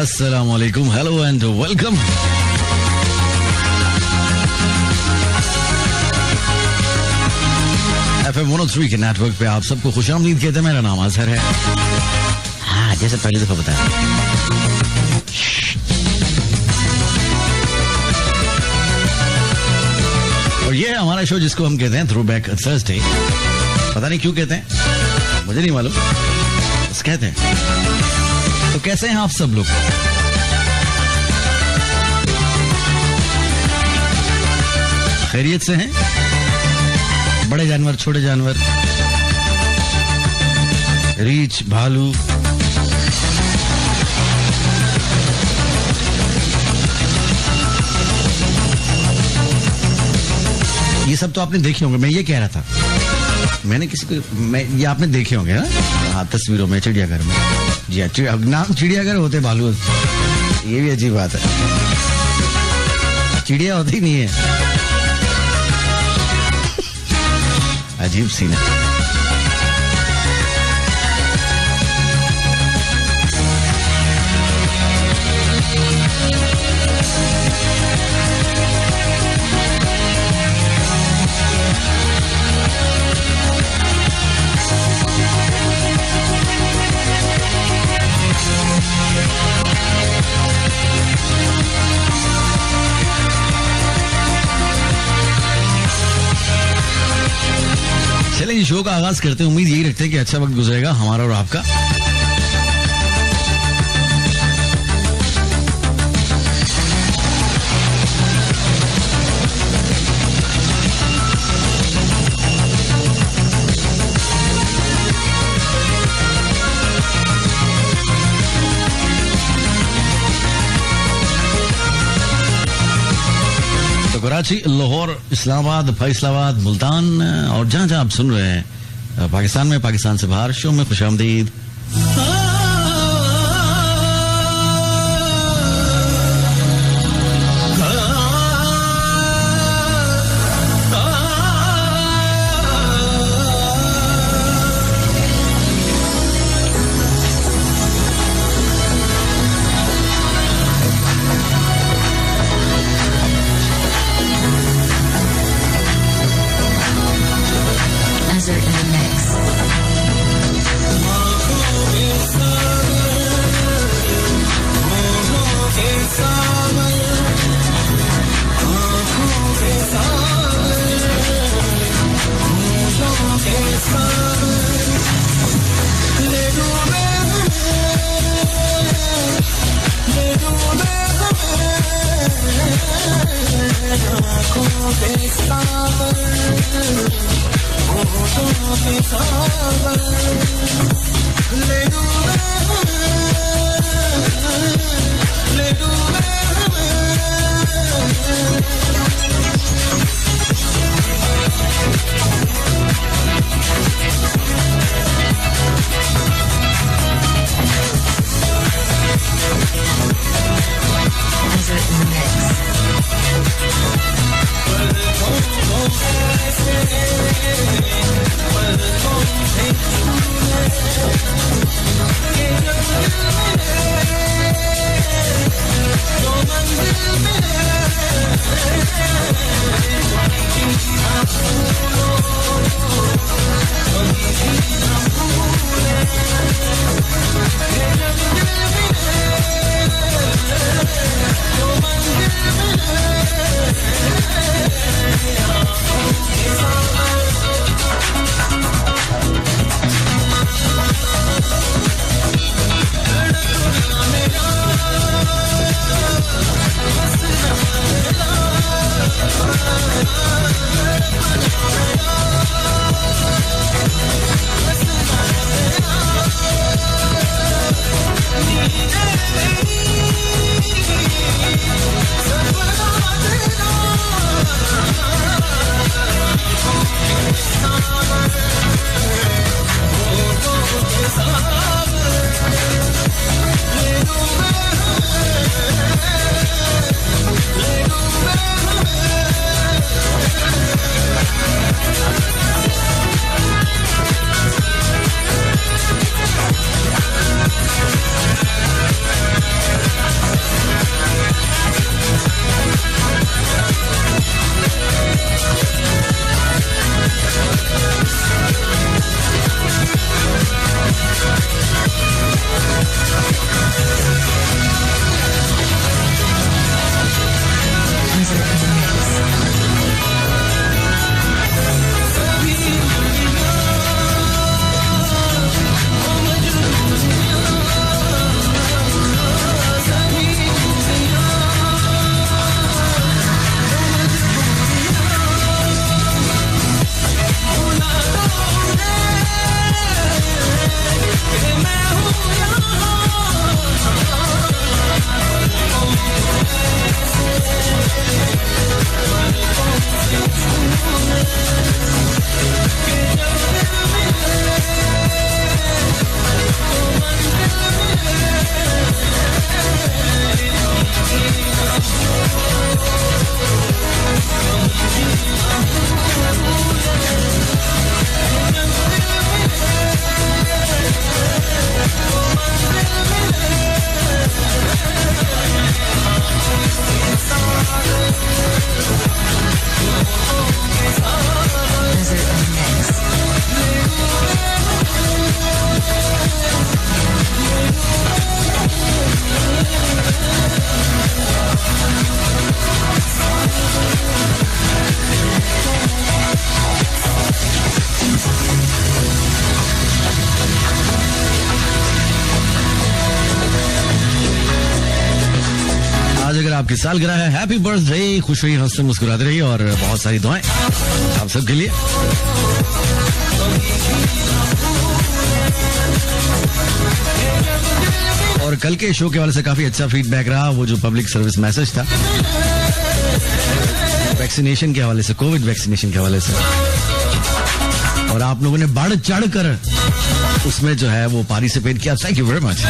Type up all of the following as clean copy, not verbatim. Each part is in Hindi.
अस्सलाम वालेकुम, हेलो एंड वेलकम। FM 103 के नेटवर्क पे आप सबको खुशामदीद कहते हैं। मेरा नाम अजहर है। हाँ, जैसे पहली दफा बताया। और ये है हमारा शो जिसको हम कहते हैं थ्रोबैक थर्सडे। पता नहीं क्यों कहते हैं, मुझे नहीं मालूम, बस कहते हैं। तो कैसे हैं आप सब लोग? खैरियत से हैं? बड़े जानवर, छोटे जानवर, रीछ, भालू, ये सब तो आपने देखे होंगे। मैं ये कह रहा था, मैंने किसी को, ये आपने देखे होंगे ना, हाँ, तस्वीरों में, चिड़ियाघर में। जी हाँ, नाम चिड़ियाघर होते भालू, ये भी अजीब बात है। चिड़िया होती नहीं है, अजीब सीन है। चलिए शो का आगाज करते हैं। उम्मीद यही रखते हैं कि अच्छा वक्त गुजरेगा हमारा और आपका। कराची, लाहौर, इस्लामाबाद, फैसलाबाद, मुल्तान और जहां जहां आप सुन रहे हैं पाकिस्तान में, पाकिस्तान से बाहर, शो में खुशामदीद। आपकी सालगिरह है, हैप्पी बर्थडे, खुश रहिए, हंसते मुस्कुराते रहिए और बहुत सारी दुआएं आप सबके लिए। और कल के शो के वाले से काफी अच्छा फीडबैक रहा, वो जो पब्लिक सर्विस मैसेज था वैक्सीनेशन के हवाले से, कोविड वैक्सीनेशन के हवाले से, और आप लोगों ने बढ़ चढ़ कर उसमें जो है वो पार्टिसिपेट किया। Thank you very much.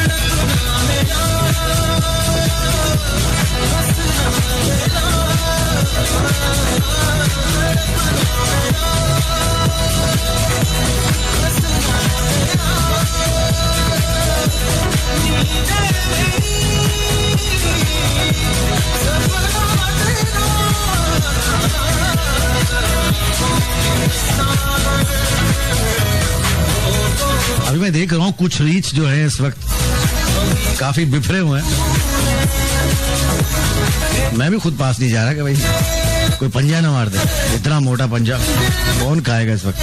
अभी मैं देख रहा हूँ कुछ रीच जो है इस वक्त काफी बिफरे हुए हैं। मैं भी खुद पास नहीं जा रहा कि भाई कोई पंजा ना मार दे, इतना मोटा पंजा कौन खाएगा इस वक्त।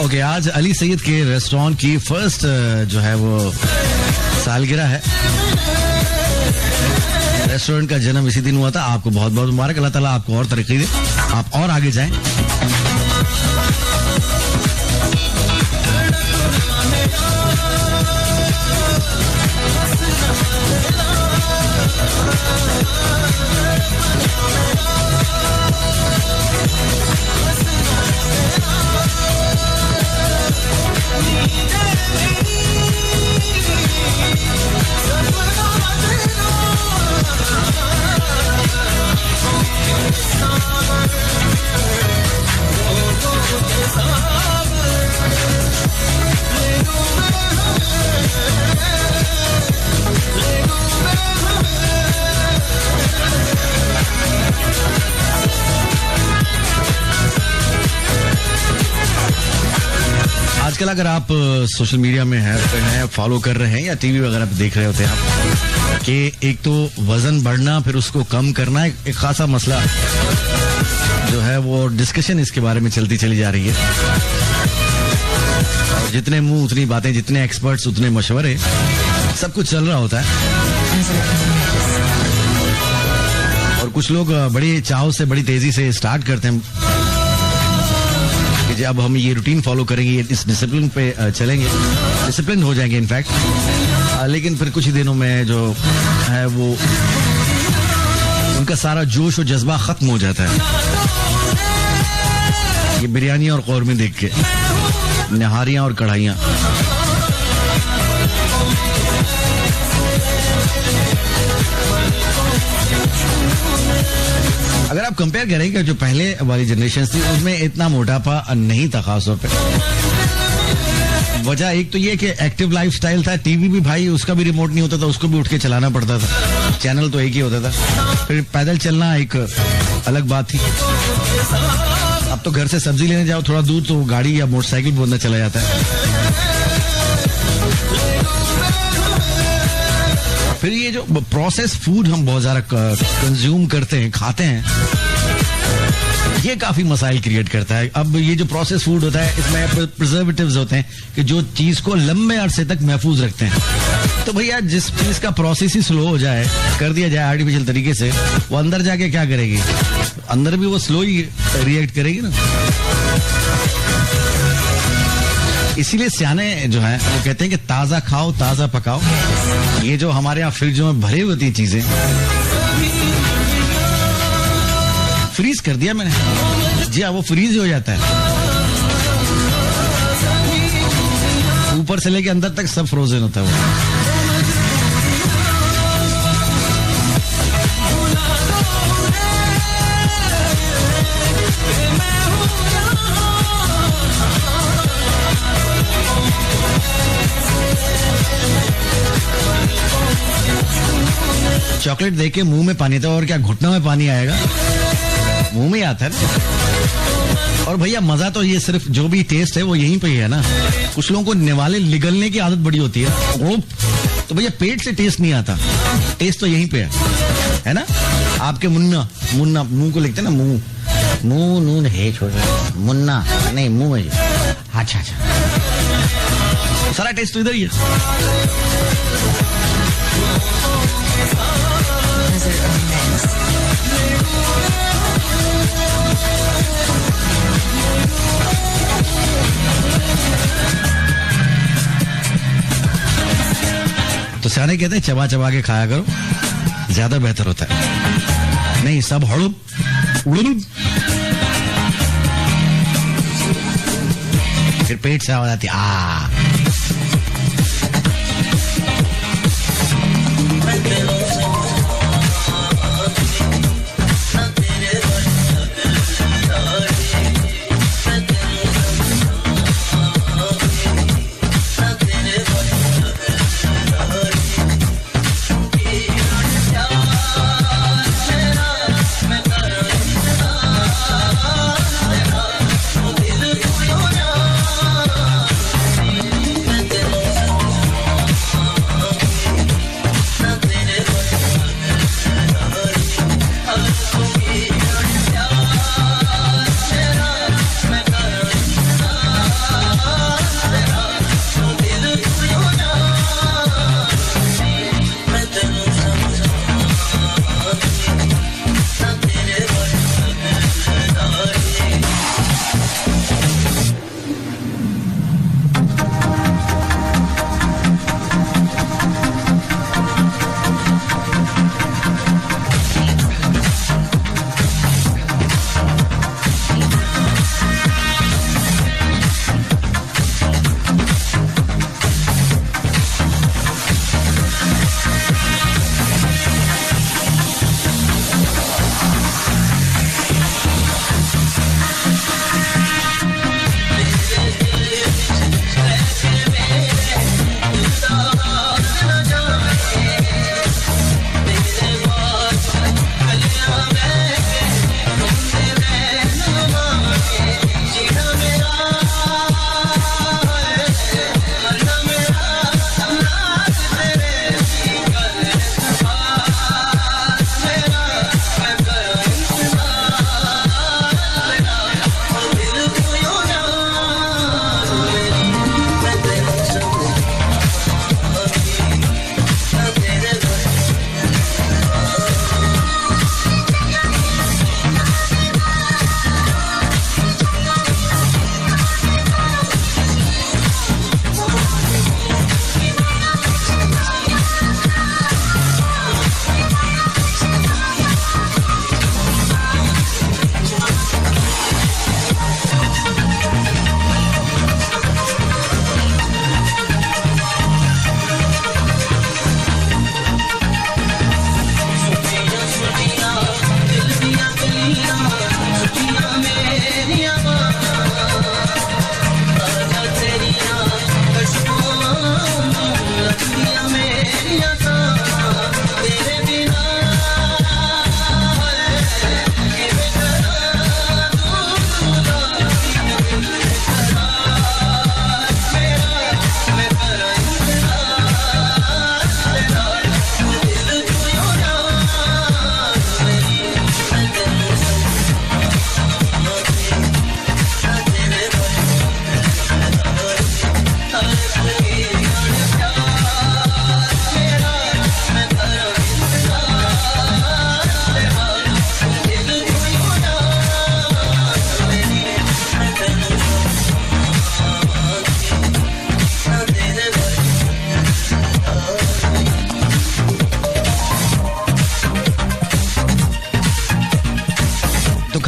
ओके, आज अली सैयद के रेस्टोरेंट की फर्स्ट जो है वो सालगिरह है। रेस्टोरेंट का जन्म इसी दिन हुआ था। आपको बहुत बहुत मुबारक, अल्लाह ताला आपको और तरक्की दे, आप और आगे जाएं। आजकल अगर आप सोशल मीडिया में हैं, फॉलो कर रहे हैं या टीवी वगैरह पे देख रहे होते हैं आप कि एक तो वजन बढ़ना, फिर उसको कम करना, एक खासा मसला जो है वो डिस्कशन इसके बारे में चलती चली जा रही है। जितने मुंह उतनी बातें, जितने एक्सपर्ट्स उतने मशवरे, सब कुछ चल रहा होता है। और कुछ लोग बड़ी चाव से, बड़ी तेजी से स्टार्ट करते हैं कि जी अब हम ये रूटीन फॉलो करेंगे, इस डिसिप्लिन पे चलेंगे, डिसिप्लिन हो जाएंगे इनफैक्ट। लेकिन फिर कुछ ही दिनों में जो है वो उनका सारा जोश और जज्बा खत्म हो जाता है ये बिरयानी और कौरमे देख के, निहारियां और कढ़ाइयां। अगर आप कंपेयर करें कि जो पहले वाली जनरेशन थी उसमें इतना मोटापा नहीं था खासतौर पे। वजह एक तो ये कि एक्टिव लाइफस्टाइल था, टीवी भी भाई उसका भी रिमोट नहीं होता था, उसको भी उठ के चलाना पड़ता था, चैनल तो एक ही होता था। फिर पैदल चलना एक अलग बात थी। अब तो घर से सब्जी लेने जाओ थोड़ा दूर तो गाड़ी या मोटरसाइकिल पे बंदा चला जाता है। फिर ये जो प्रोसेस फूड हम बहुत ज्यादा कंज्यूम करते हैं, खाते हैं, ये काफी मसाइल क्रिएट करता है। अब ये जो प्रोसेस फूड होता है इसमें प्रिजर्वेटिव्स होते हैं कि जो चीज को लंबे अरसे तक महफूज रखते हैं। तो भैया जिस चीज का प्रोसेस ही स्लो हो जाए, कर दिया जाए आर्टिफिशियल तरीके से, वो अंदर जाके क्या करेगी? अंदर भी वो स्लो ही रिएक्ट करेगी ना। इसीलिए सियाने जो है वो कहते हैं कि ताजा खाओ ताजा पकाओ। ये जो हमारे यहाँ फ्रिजों में भरी होती चीजें फ्रीज कर दिया मैंने, जी हाँ वो फ्रीज हो जाता है, ऊपर से लेके अंदर तक सब फ्रोजन होता है वो। चॉकलेट देख के मुंह में पानी था, और क्या घुटनों में पानी आएगा? मुंह में आता है ना। और भैया मजा तो ये सिर्फ जो भी टेस्ट है वो यहीं पे ही है ना। कुछ लोगों को निवाले निगलने की आदत बड़ी होती है, तो भैया पेट से टेस्ट नहीं आता, टेस्ट तो यहीं पे है ना। आपके मुन्ना मुन्ना मुंह को लिखते ना, मुंह मुंह नून है छोटा मुन्ना नहीं मुंह है। अच्छा अच्छा सारा टेस्ट तो इधर ही है। तो सियाने कहते हैं चबा चबा के खाया करो, ज्यादा बेहतर होता है। नहीं सब हड़ुब उड़ुब फिर पेट से आवाज आती है आ।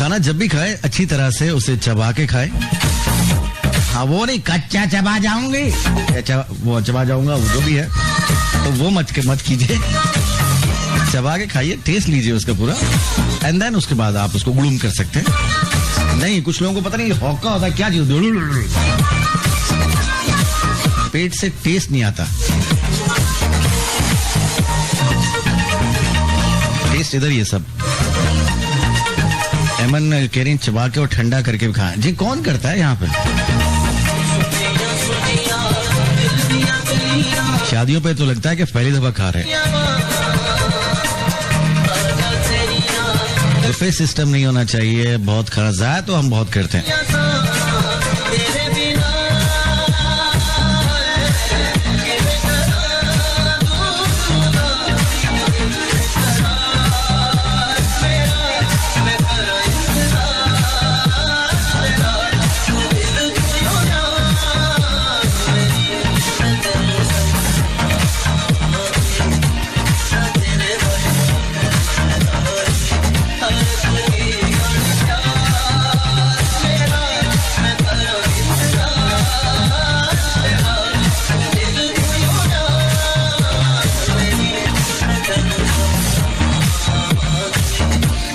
खाना जब भी खाए अच्छी तरह से उसे चबा के खाए। हाँ, वो नहीं कच्चा चबा जाऊंगी, वो चबा जाऊंगा, वो जो भी है तो वो मत कीजिए। चबा के खाइए, टेस्ट लीजिए उसका पूरा, एंड देन उसके बाद आप उसको ग्लूम कर सकते हैं। नहीं, कुछ लोगों को पता नहीं हौका होता है क्या चीज, पेट से टेस्ट नहीं आता। टेस्ट इधर ये सब। एमन कह रही चबा के और ठंडा करके भी खाएं। जी कौन करता है यहाँ पे? शादियों पे तो लगता है कि पहली दफा खा रहे। बुफे सिस्टम नहीं होना चाहिए, बहुत खाना जाया तो हम बहुत करते हैं।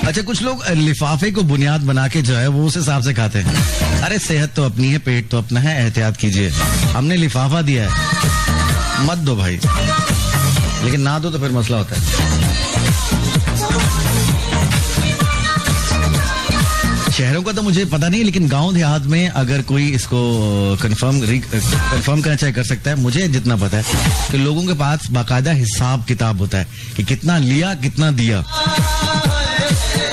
अच्छा, कुछ लोग लिफाफे को बुनियाद बना के जो है वो उस हिसाब से खाते हैं। अरे सेहत तो अपनी है, पेट तो अपना है, एहतियात कीजिए। हमने लिफाफा दिया है, मत दो भाई, लेकिन ना दो तो फिर मसला होता है। शहरों का तो मुझे पता नहीं, लेकिन गांव देहात में अगर कोई इसको कंफर्म करना चाहे कर सकता है। मुझे जितना पता है कि लोगों के पास बाकायदा हिसाब किताब होता है कि कितना लिया कितना दिया।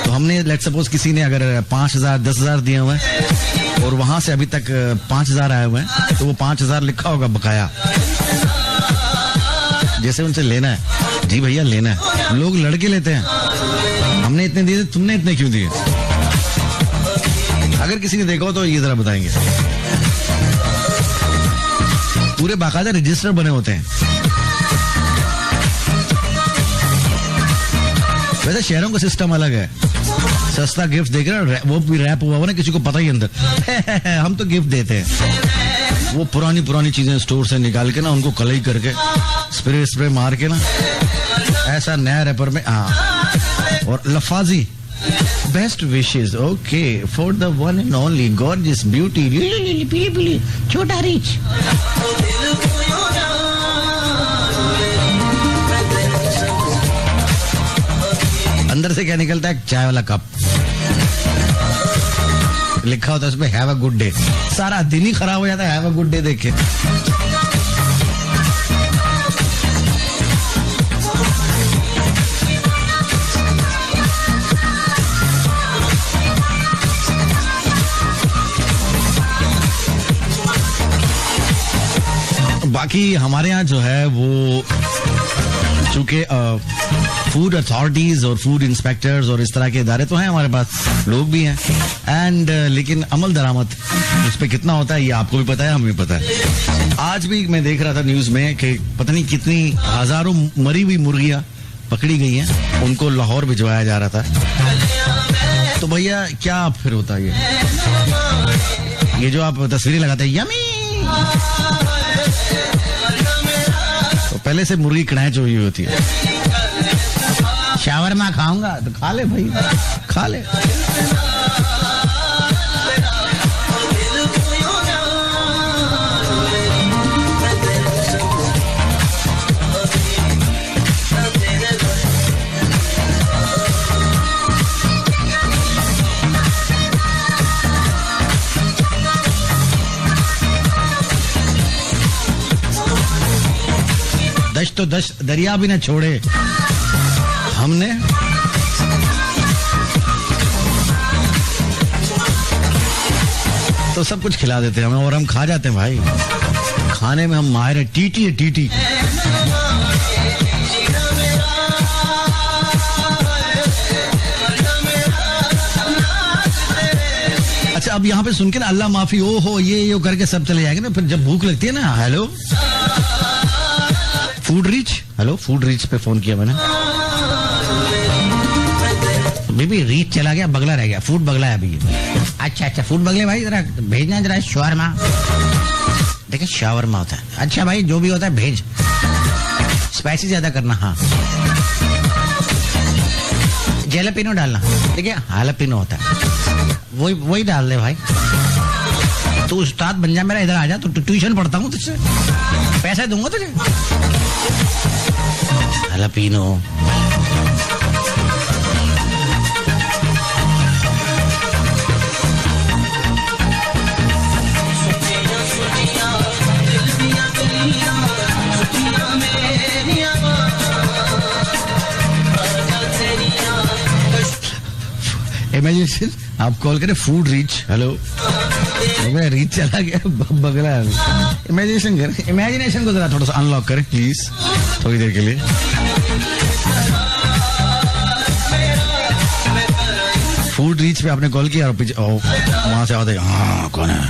तो हमने लेट सपोज किसी ने अगर 5,000 10,000 दिए हुए हैं और वहां से अभी तक 5,000 आए हुए हैं, तो वो 5,000 लिखा होगा बकाया। जैसे उनसे लेना है, जी भैया लेना है। लोग लड़के लेते हैं, हमने इतने दिए, तुमने इतने क्यों दिए? अगर किसी ने देखा हो तो ये जरा बताएंगे। पूरे बाकायदा रजिस्टर बने होते हैं। वैसे शहरों का सिस्टम अलग है। सस्ता गिफ्ट देख रहे, वो भी रैप हुआ ना, किसी को पता ही अंदर हम तो गिफ्ट देते हैं। वो पुरानी चीजें स्टोर से निकाल के ना, उनको कलई करके स्प्रे मार के ना, ऐसा नया रैपर में। हाँ, और लफाजी best wishes okay for the one and only gorgeous beauty पीली छोटा रिच। अंदर से क्या निकलता है? चाय वाला कप लिखा होता है उसमें हैव अ गुड डे। सारा दिन ही खराब हो जाता है हैव अ गुड डे देख के। बाकी हमारे यहाँ जो है वो चूंकि फूड अथॉरिटीज और फूड इंस्पेक्टर्स और इस तरह के इदारे तो हैं हमारे पास, लोग भी हैं, एंड लेकिन अमल दरामद उस पर कितना होता है ये आपको भी पता है, हमें भी पता है। आज भी मैं देख रहा था न्यूज में कि पता नहीं कितनी हजारों मरी हुई मुर्गियां पकड़ी गई हैं, उनको लाहौर भिजवाया जा रहा था। तो भैया क्या फिर होता है ये जो आप तस्वीरें लगाते हैं यमी, तो पहले से मुर्गी कड़ाई हुई होती है। शावरमा खाऊंगा तो खा ले भाई, खा ले। दश तो दश दरिया भी ना छोड़े हमने। तो सब कुछ खिला देते हैं हमें और हम खा जाते हैं भाई। खाने में हम माहिर हैं, टीटी है टीटी। अच्छा, अब यहाँ पे सुन के ना अल्लाह माफी ओ हो ये करके सब चले जाएंगे ना, फिर जब भूख लगती है ना, hello food reach, hello food reach पे फोन किया मैंने। बीबी भी रीच चला गया, बगला रह गया, फूड बगला है अभी। अच्छा फूड बगले भाई जरा भेजना जरा शवारमा। देखिए शावरमा होता है। अच्छा भाई जो भी होता है भेज, स्पाइसी ज्यादा करना। हाँ जेलापिनो डालना। देखिए हालापिनो होता है, वही डाल दे भाई। तू उस्ताद बन जा मेरा, इधर आ जा, तो ट्यूशन पढ़ता हूँ तुझसे, पैसे दूंगा तुझे। हालापिनो इमेजिनेशन आप कॉल करें फूड रीच। हेलो रीच चला गया, बगला। इमेजिनेशन को जरा थोड़ा सा अनलॉक करें प्लीज, थोड़ी देर के लिए। फूड रीच पे आपने कॉल किया और पीछे वहां से आते हाँ कौन है।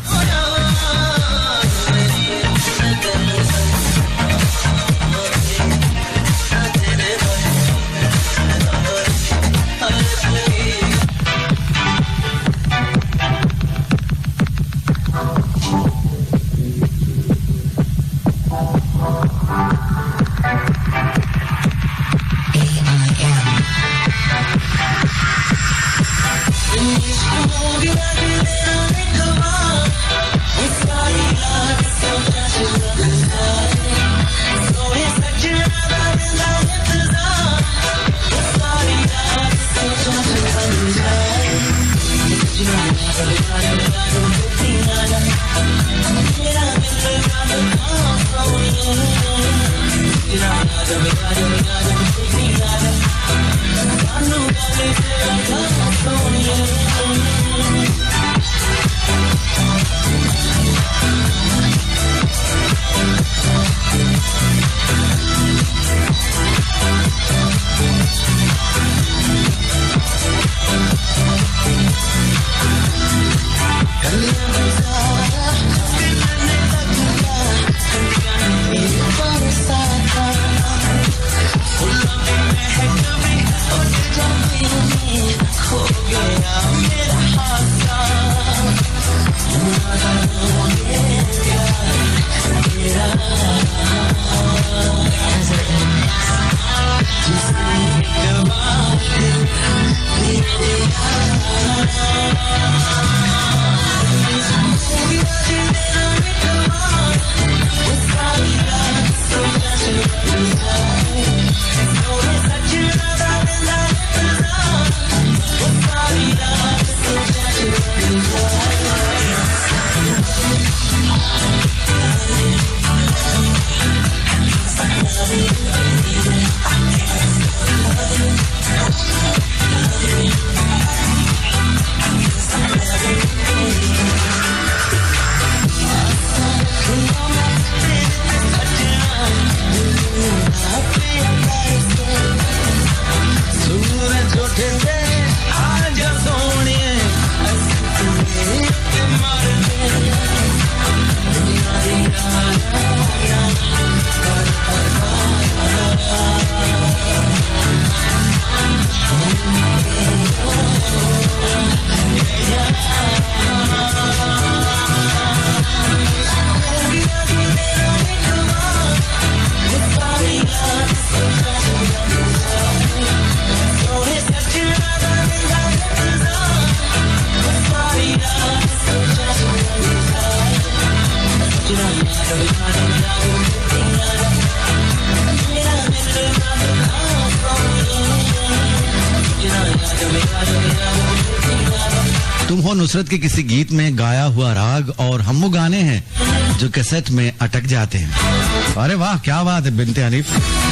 तुम हो नुसरत के किसी गीत में गाया हुआ राग, और हम वो गाने हैं जो कैसेट में अटक जाते हैं। अरे वाह क्या बात है बिनते हनीफ,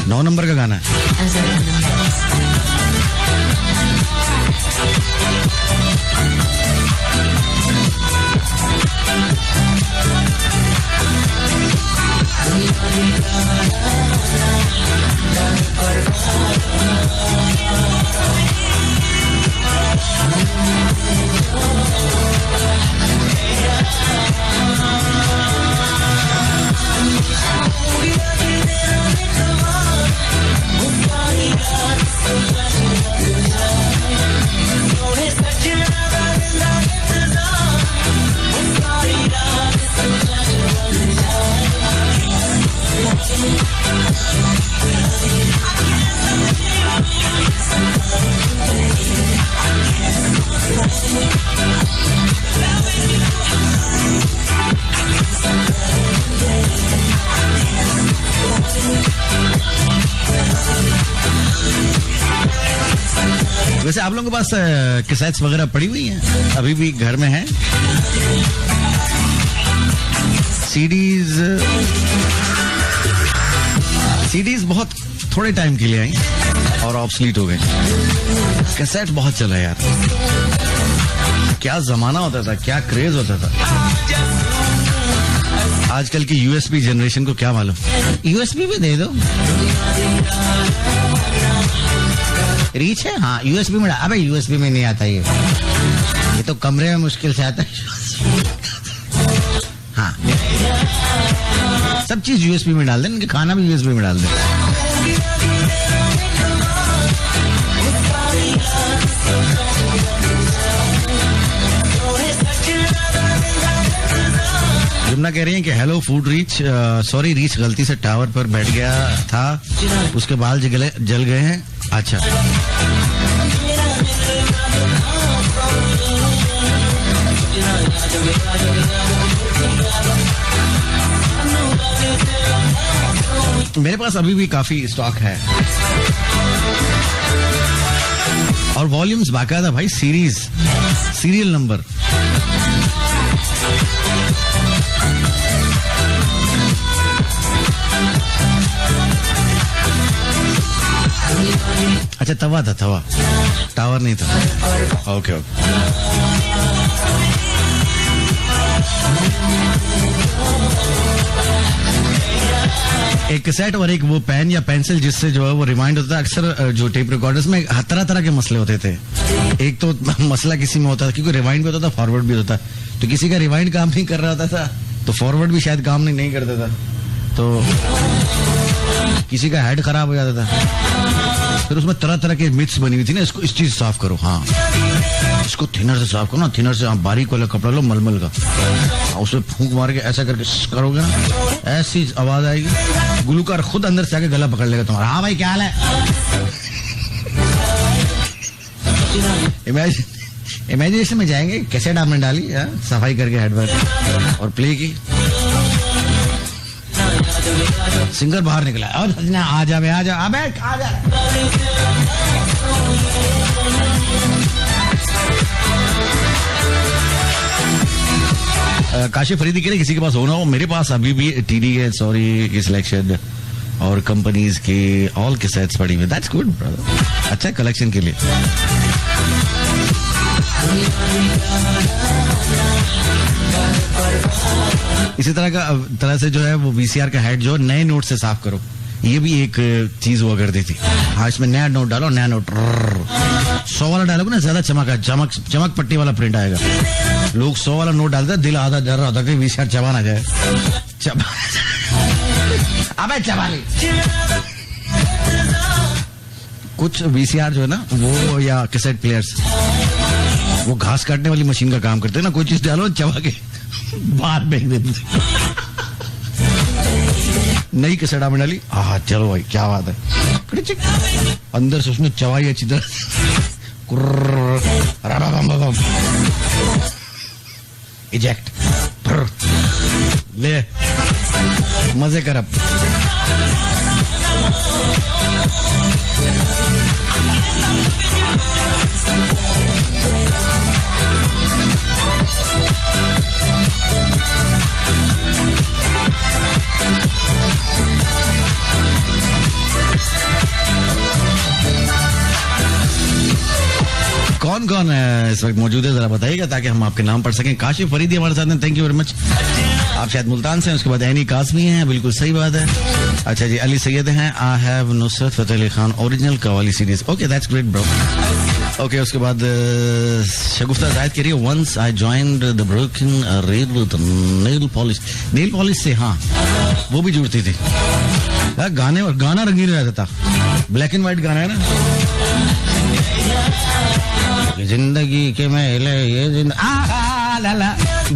9 नंबर का गाना है। वैसे आप लोगों के पास कैसेट्स वगैरह पड़ी हुई हैं, अभी भी घर में है? सीडीज बहुत थोड़े टाइम के लिए आई और ऑब्सलीट हो गए। कैसेट बहुत चला यार, क्या जमाना होता था, क्या क्रेज होता था। आजकल की यूएसबी जनरेशन को क्या मालूम, यूएसबी भी दे दो। रीच है, हाँ यूएसबी में। अबे यूएसबी में नहीं आता ये तो कमरे में मुश्किल से आता है। हाँ, सब चीज यूएसबी में डाल दें, खाना भी यूएसबी में डाल दें। जुमना कह रही है कि hello food reach, sorry reach गलती से टावर पर बैठ गया था, उसके बाल जल गए हैं। अच्छा, मेरे पास अभी भी काफी स्टॉक है और वॉल्यूम्स बाकायदा भाई, सीरियल नंबर। अच्छा तवा था, टावर नहीं था। ओके। एक कैसेट और एक वो पेन या पेंसिल जिससे जो है वो रिवाइंड होता था। अक्सर जो टेप रिकॉर्डर्स में तरह तरह के मसले होते थे। एक तो मसला किसी में होता था क्योंकि रिवाइंड भी होता था, फॉरवर्ड भी होता था, तो किसी का रिवाइंड काम नहीं कर रहा होता था तो फॉरवर्ड भी शायद काम नहीं करता था, तो किसी का हेड खराब हो जाता था। फिर उसमें तरह तरह के मिथ्स बनी हुई थी ना, इसको इस चीज साफ करो, हाँ इसको थिनर से साफ करो ना, थिनर से बारीक वाला कपड़ा लो मलमल का, उसमें फूंक मार के ऐसा करके करोगे ना, ऐसी आवाज आएगी, गुलूकार खुद अंदर से आके गला पकड़ लेगा तुम्हारा। हाँ भाई क्या हाल है। इमेजिनेशन में जाएंगे, कैसेट आपने डाली, सफाई करके हेडवर्क और प्ले की, सिंगर बाहर निकला, आ जा काशिफ फरीदी के लिए किसी के पास होना हो, मेरे पास अभी भी टीडी है, सॉरी की सिलेक्शन और कंपनीज के ऑल के सेट्स पड़ी हुई। दैट्स गुड ब्रदर, अच्छा कलेक्शन के लिए। इसी तरह से जो है वो वीसीआर का हेड जो नए नोट से साफ करो, ये भी एक चीज हुआ करती थी। हाँ इसमें नया नोट डालो, नया नोट 100 वाला डालोगे ना ज्यादा चमक पट्टी वाला प्रिंट आएगा। लोग 100 वाला नोट डालते, दिल आधा डर रहा होता कि वीसीआर चबा ना जाए। अबे चबा ले। कुछ वीसीआर जो है ना वो या कैसेट प्लेयर्स वो घास काटने वाली मशीन का काम करते हैं ना, कोई चीज डालो चबा के बाहर फेंक देते। नई कैसेट आपने डाली, हाँ चलो भाई क्या बात है, अंदर से उसने चबाई अच्छी तरह, इजेक्ट, ले मजे कर अब। कौन कौन है इस वक्त मौजूद है जरा बताइएगा ताकि हम आपके नाम पढ़ सकें। काशिफ फरीदी हमारे साथ हैं, थैंक यू वेरी मच। आप शायद मुल्तान से हैं, उसके बाद ऐनी कासमी हैं, बिल्कुल सही बात है। अच्छा जी, अली सैयद हैं, I have Nusrat Fateh Ali Khan original qawwali series, okay that's great bro. Okay उसके बाद शगुफ्ता जाहिद कह रही है, once I joined the broken red with nail polish से, हाँ वो भी जुड़ती थी। गाना रंगीन रहता था, ब्लैक एंड व्हाइट गाना है ना, जिंदगी के मेले ये जिंदगी,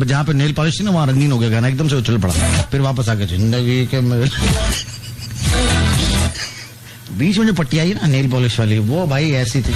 जहाँ पे नेल पॉलिश थी ना वहाँ रंगीन हो गया गाना, एकदम से उछल पड़ा, फिर वापस आके जिंदगी के मेले। बीच में जो पट्टी आई ना नेल पॉलिश वाली, वो भाई ऐसी थी।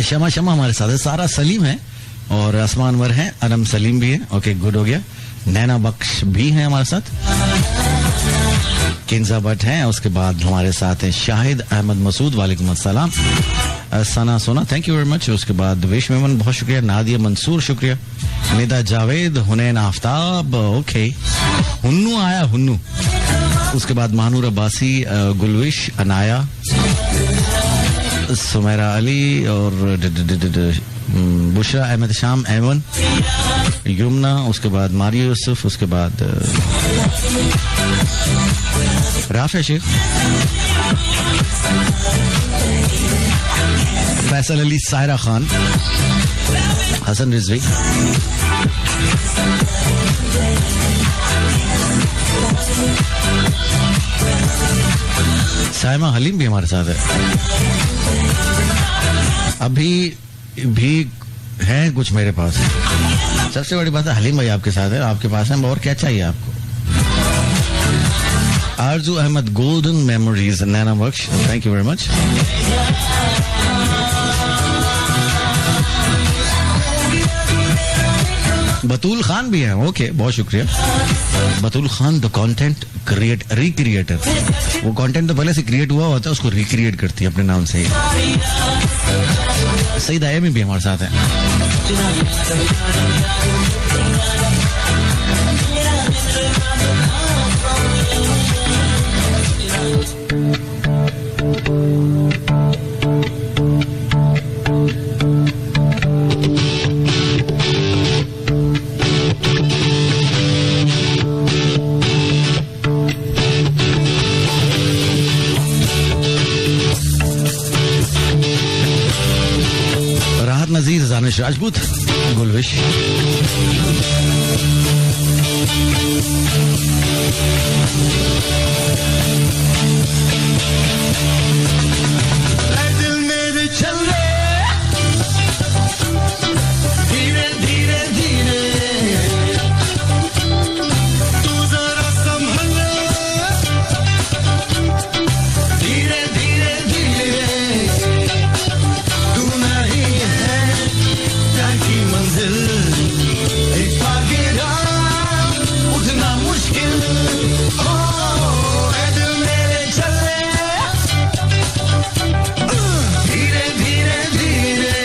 शमा शमा हमारे साथ है, सारा सलीम है और आसमान वर है, अनम सलीम भी है. ओके, गुड हो गया. नैना बख्श भी है हमारे साथ, किंजा भट्ट हैं. उसके बाद हमारे साथ है शाहिद अहमद मसूद, वालेकुम अस्सलाम. सना सोना, थैंक यू वेरी मच. उसके बाद विश मेमन, बहुत शुक्रिया. नादिया मंसूर, शुक्रिया. निदा जावेद, हुनैन आफ्ताब, ओके. हुन्नू आया, हुन्नू. उसके बाद महानूर अब्बासी, गुलविश, अनाया, सुमेरा अली और बुशरा अहमद शाम, एवन, युमना. उसके बाद मारियो यूसुफ. उसके बाद राफे शेख, फैसल अली, सायरा खान, हसन रिजवी, साइमा हलीम भी हमारे साथ है. अभी भी है कुछ मेरे पास. सबसे बड़ी बात है हलीम भाई आपके साथ है, आपके पास है, और क्या चाहिए आपको. Arzoo Ahmed, golden memories, Naina Bakhsh, thank you very much. Batool Khan भी है, ओके, बहुत शुक्रिया. Batool Khan the content recreator. वो कंटेंट तो पहले से क्रिएट हुआ होता है, उसको रिक्रिएट करती है अपने नाम से. सईद आयमी भी हमारे साथ है. नजीर, जानिश राजपूत, गुलविश. दिल मेरे चल रहे धीरे धीरे धीरे, तू जरा संभल धीरे धीरे धीरे, तू नहीं है की मंजिल, एक बागिरा उठना मुश्किल. ओ दिल मेरे चले धीरे धीरे धीरे,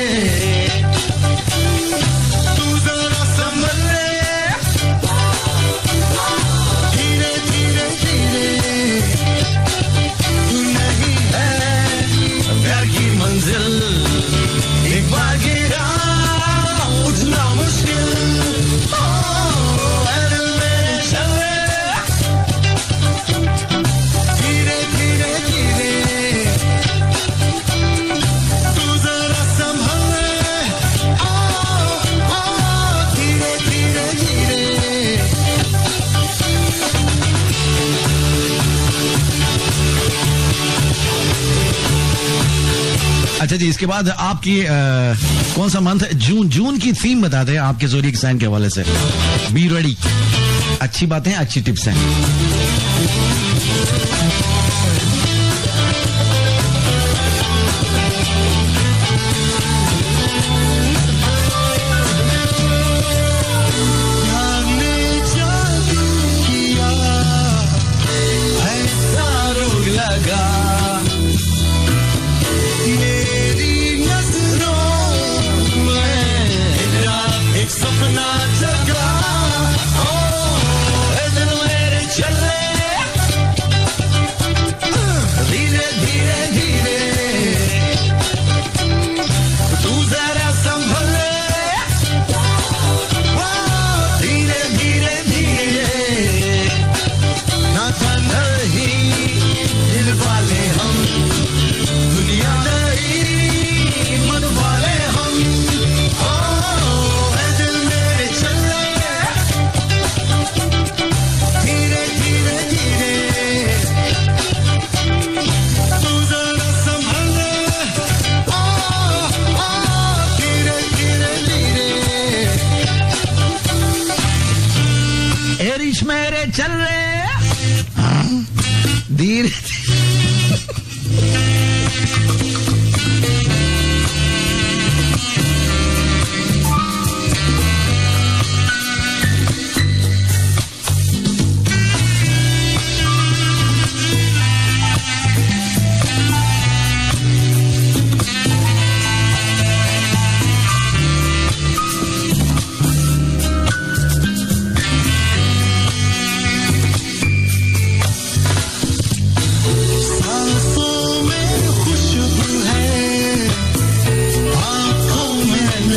तू जरा संभल धीरे धीरे धीरे, तू नहीं है प्यार की मंजिल, एक बागिरा उठना मुश्किल. दिल मेरे चले धीरे धीरे धीरे, तू जरा संभल धीरे धीरे धीरे. अच्छा जी, इसके बाद आपकी कौन सा मंथ है? जून की थीम बता दें आपके ज़ोडिएक साइन के हवाले से. Be ready. अच्छी बातें, अच्छी टिप्स हैं. सपना जगा, दिल मेरे चले धीरे धीरे धीरे, तू जरा संभल धीरे धीरे धीरे, ना था नहीं दिल वाले हम, दुनिया नहीं मन वाले हम. मेरे चल रहे धीरे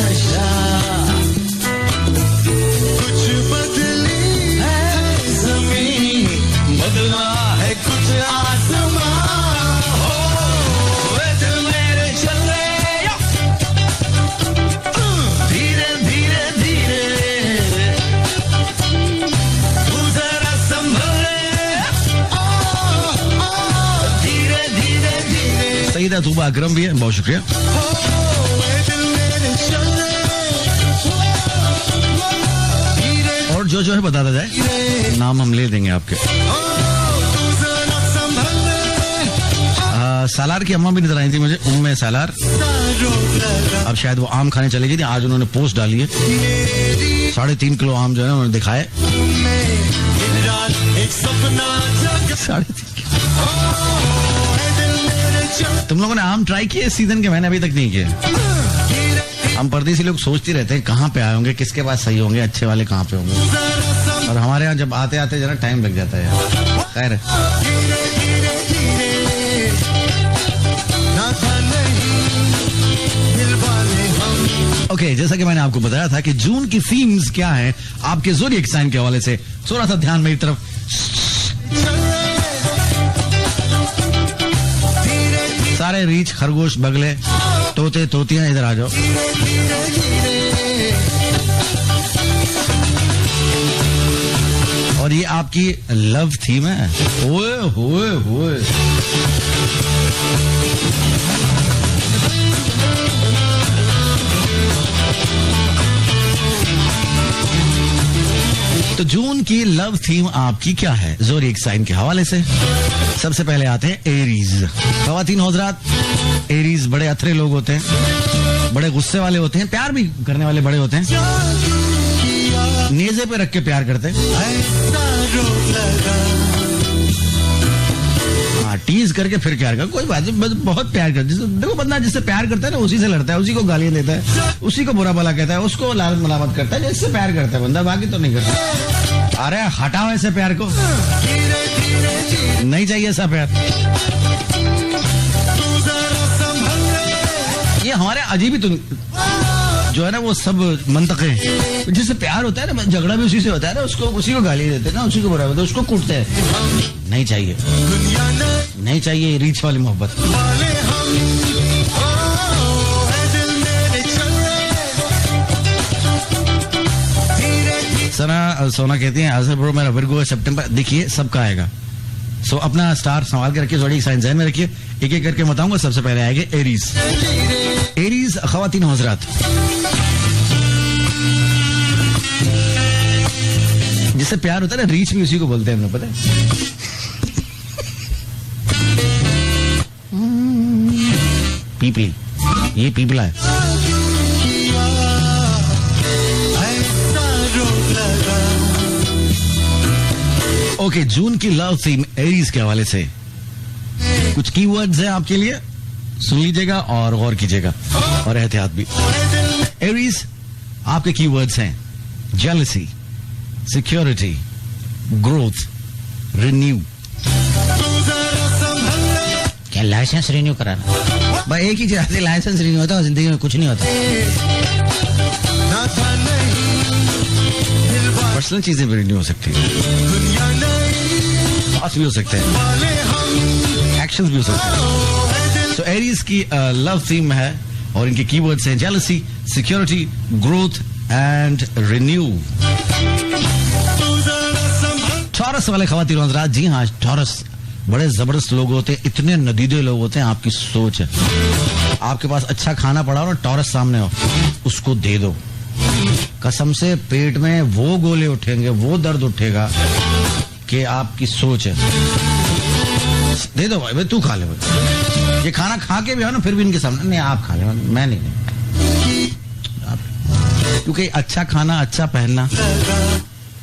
नशा, कुछ बदली है जमीन, बदला है कुछ आसमां। हो वे दिल मेरे चले धीरे धीरे धीरे, तू जरा संभले धीरे धीरे धीरे। सईदा तूबा अकरम भी है, बहुत शुक्रिया। और जो है बताता जाए, नाम हम ले देंगे आपके। सालार की अम्मा भी नजर आई थी मुझे, उम्मे सालार। अब शायद वो आम खाने चले गई थी, आज उन्होंने पोस्ट डाली है 3.5 किलो आम जो है उन्होंने दिखाए। 3.5 किलो। तुम लोगों ने आम ट्राई किए इस सीजन के? मैंने अभी तक नहीं किए। हम परदेसी लोग सोचते रहते हैं कहाँ पे आए होंगे, किसके पास सही होंगे, अच्छे वाले कहाँ पे होंगे, और हमारे यहाँ जब आते आते जरा टाइम लग जाता है यार। खैर ओके, जैसा कि मैंने आपको बताया था कि जून की थीम्स क्या है आपके ज़ोडिएक साइन के हवाले से, थोड़ा सा ध्यान मेरी तरफ। सारे रीछ, खरगोश, बगले, तोते, तोतियां इधर आ जाओ। और ये आपकी लव थीम है। होए होए होए। तो जून की लव थीम आपकी क्या है ज़ोडिएक साइन के हवाले से? सबसे पहले आते हैं एरीज। ख़वातीन हज़रात, एरीज बड़े अथरे लोग होते हैं, बड़े गुस्से वाले होते हैं, प्यार भी करने वाले बड़े होते हैं, नेज़े पे रख के प्यार करते हैं, हाँ टीज करके फिर प्यार कर। कोई बात नहीं, बहुत प्यार करते। देखो बंदा जिससे प्यार करता है ना उसी से लड़ता है, उसी को गालियां देता है, उसी को बुरा भला कहता है, उसको लालच मलामत करता है, जिससे प्यार करता है बंदा, बाकी तो नहीं करता। अरे हटाओ ऐसे प्यार को, नहीं चाहिए ऐसा प्यार। ये हमारे अजीब ही तो जो है ना वो सब मंतके, जिससे प्यार होता है ना, झगड़ा भी उसी से होता है ना, उसको उसी को गाली देते हैं ना, उसी को बुरा होता है, उसको कूटते हैं। नहीं चाहिए, नहीं चाहिए रीच वाली मोहब्बत। सोना कहती हैं आजर ब्रो मेरा विर्गो है, सितंबर देखिए सबका आएगा। सो अपना स्टार संभाल के रखिए, ज़ोडिएक साइन ज़हन में रखिए। एक एक करके बताऊंगा। सबसे पहले आएंगे एरीज। एरीज ख़वातीन हज़रात, जिससे प्यार होता है ना, रीच भी उसी को बोलते हैं, हमने पता है। पीपली, ये पीपला है। ओके, जून की लव थीम एरीज के हवाले से कुछ कीवर्ड्स हैं आपके लिए, सुन लीजिएगा और गौर कीजिएगा और एहतियात भी। एरीज आपके कीवर्ड्स हैं जेलसी, सिक्योरिटी, ग्रोथ, रिन्यू। क्या लाइसेंस रिन्यू कराना? भाई एक ही चीज, लाइसेंस रिन्यू होता है, जिंदगी में कुछ नहीं होता। पर्सनल चीजें भी रिन्यू हो सकती है, थॉट्स भी हो सकते हैं, एक्शंस भी हो सकते हैं। तो एरीज की लव थीम है और इनके कीवर्ड्स हैं jealousy, security, growth and renew. Taurus वाले ख़वातीन हज़रात, जी हाँ, टॉरस बड़े जबरदस्त लोग होते हैं, इतने नदीदे लोग होते हैं, आपकी सोच है। आपके पास अच्छा खाना पड़ा हो ना, टॉरस सामने हो, उसको दे दो, कसम से पेट में वो गोले उठेंगे, वो दर्द उठेगा कि आपकी सोच है। दे दो भाई, तू खा ले भाई। ये खाना खा के भी हो ना, फिर भी इनके सामने नहीं, आप खा ले, मैं नहीं। क्योंकि अच्छा खाना, अच्छा पहनना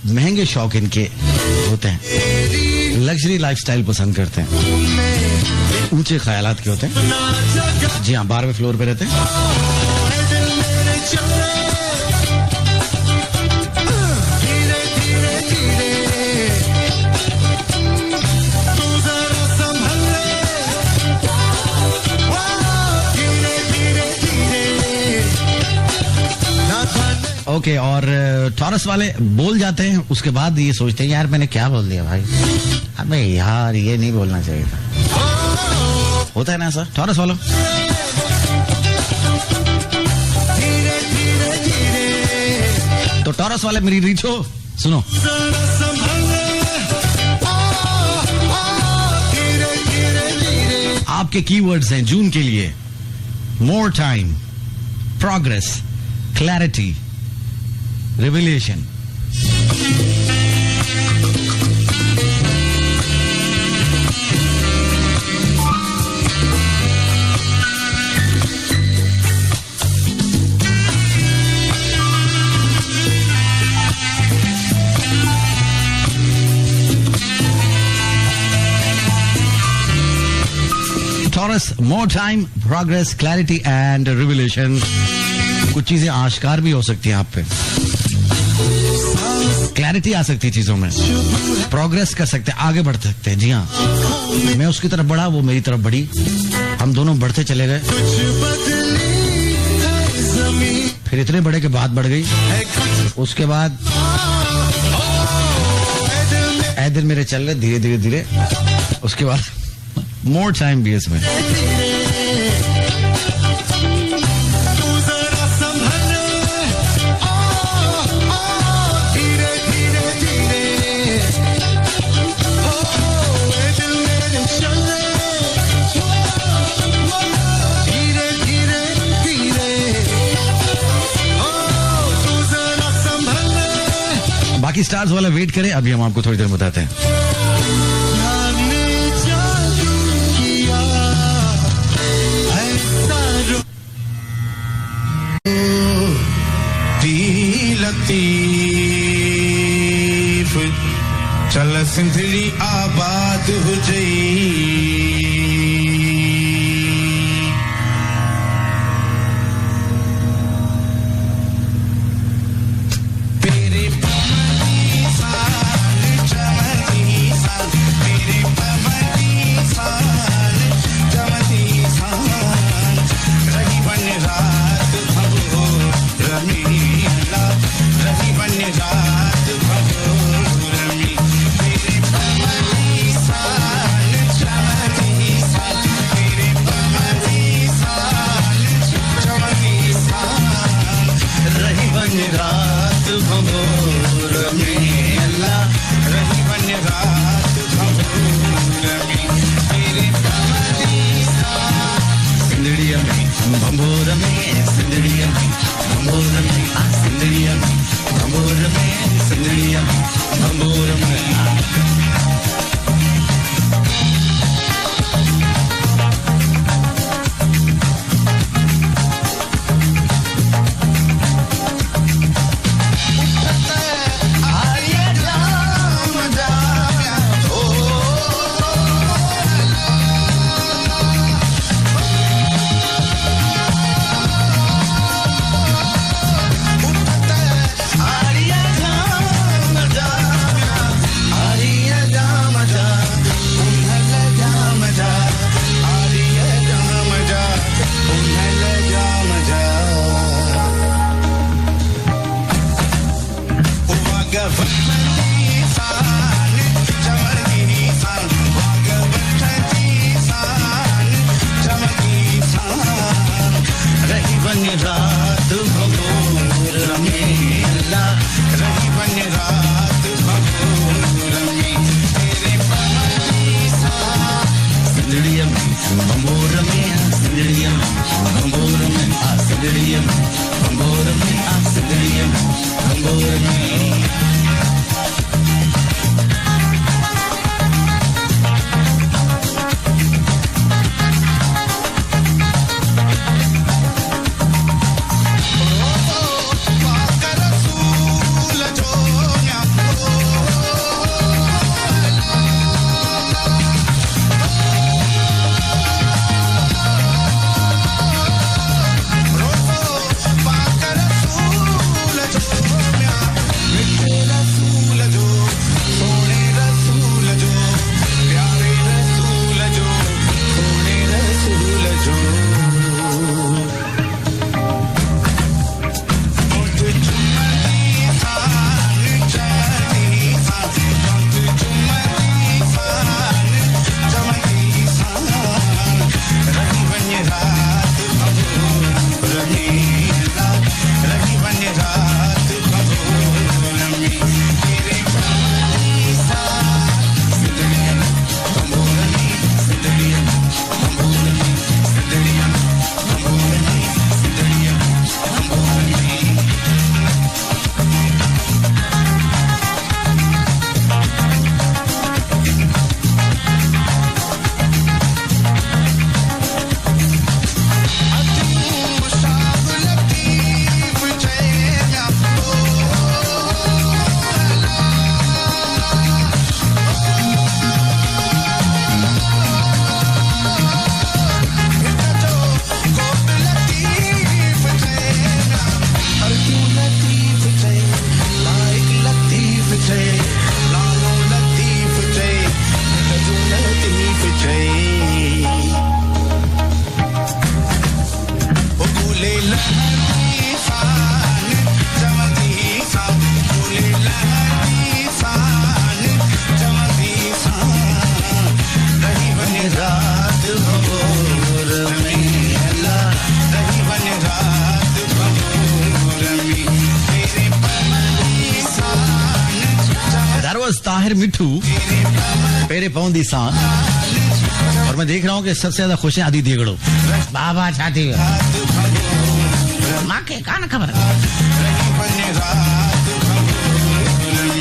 महंगे शौक इनके होते हैं, लग्जरी लाइफस्टाइल पसंद करते हैं, ऊंचे ख्यालात के होते हैं। जी हाँ, 12वें फ्लोर पे रहते हैं। ओके, और टॉरस वाले बोल जाते हैं, उसके बाद ये सोचते हैं यार मैंने क्या बोल दिया भाई, अबे यार ये नहीं बोलना चाहिए था। होता है ना सर टॉरस वालों? तो टॉरस वाले मेरी रीच हो, सुनो। आपके कीवर्ड्स हैं जून के लिए: more time, progress, clarity, revelation. Taurus, more time, progress, clarity and revelation. कुछ चीजें आश्कार भी हो सकती हैं आप पे, क्लैरिटी आ सकती है चीजों में, प्रोग्रेस कर सकते हैं, आगे बढ़ सकते हैं। जी हाँ, मैं उसकी तरफ बढ़ा, वो मेरी तरफ बढ़ी, हम दोनों बढ़ते चले गए, फिर इतने बड़े के बात बढ़ गई, उसके बाद ऐ दिल मेरे चल रहे धीरे धीरे धीरे, उसके बाद मोर टाइम भी इसमें। बाकी स्टार्स वाला वेट करें, अभी हम आपको थोड़ी देर बताते हैं। लतीफ चल सिंधड़ी आबाद हो जई, तेरे पमनी साल चमती साल, तेरे पमनी साल चमती साल, रही बन रात भगो रमी, रही बन रात भगो रमी, तेरे पमनी साल चमती साल, तेरे पमनी साल चमती साल, रही बन रात भगो रमी, अल्लाह रही बन रात भगो रमी, तेरे पमनी साल सिंदड़िया में भंभोर में, सिंदड़िया में भंभोर में, सिंदड़िया में भंभोर में, सिंदड़िया में भंभोर में। रात भगोर में तेरे पवनी साल सिंदड़िया भगोरनी सिंदड़िया भगोरनी सिंदड़िया भगोरनी सिंदड़िया भगोरनी ताहिर मिठू पेरे पौंदी सान और मैं देख रहा हूँ कि सबसे ज्यादा खुश है आदि देगड़ो बाबा छाती माँ के कान खबर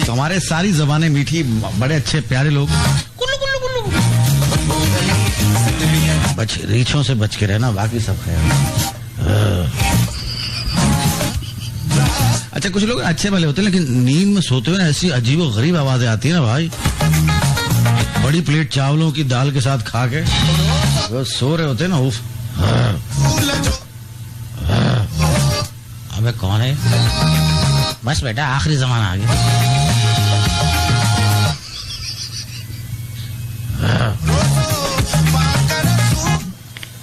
तो हमारे सारी जबानें मीठी बड़े अच्छे प्यारे लोग कुल्लू कुल्लू कुल्लू बच रीछों से बच के रहना बाकी सब खैर। अच्छा कुछ लोग अच्छे भले होते हैं लेकिन नींद में सोते हुए ना ऐसी अजीब और गरीब आवाजें आती है ना भाई बड़ी प्लेट चावलों की दाल के साथ खा के वो सो रहे होते हैं ना उफ अबे कौन है बस बेटा आखिरी जमाना आ गया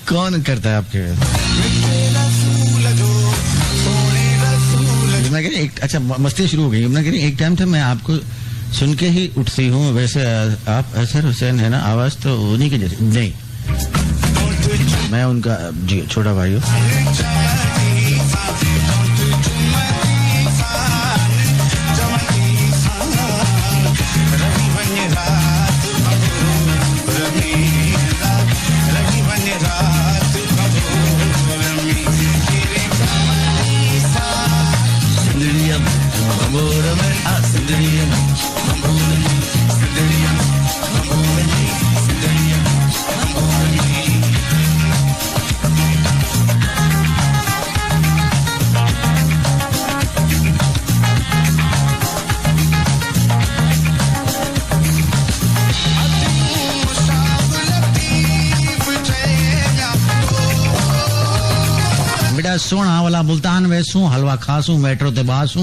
कौन करता है आपके मैं कह रही एक अच्छा मस्ती शुरू हो गई मैं कह रही एक टाइम था मैं आपको सुन के ही उठती हूँ वैसे आप असर हुसैन है ना आवाज तो उन्हीं के जैसे नहीं मैं उनका जी छोटा भाई हूँ सोना वाला मुल्तान वैसू हलवा खासू मेट्रो ते बासू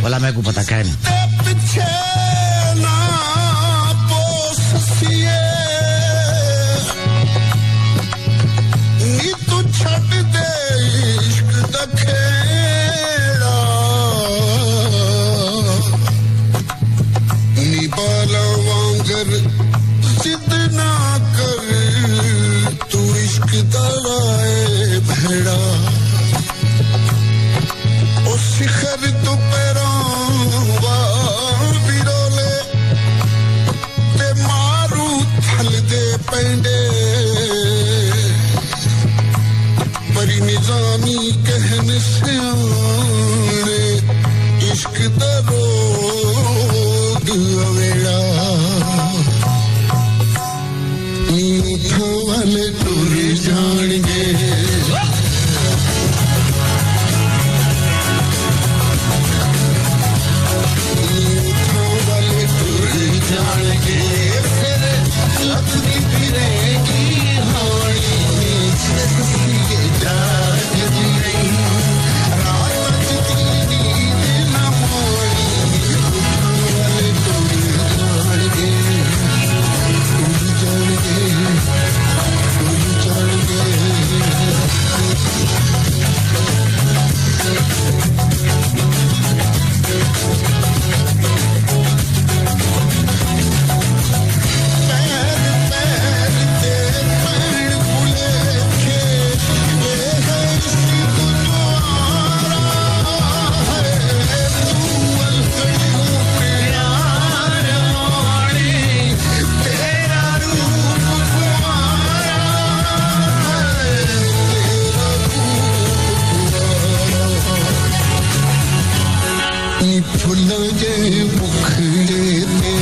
वाला मैं को पता क्या शिखर तो पैरों फुल जे मुखड़े ते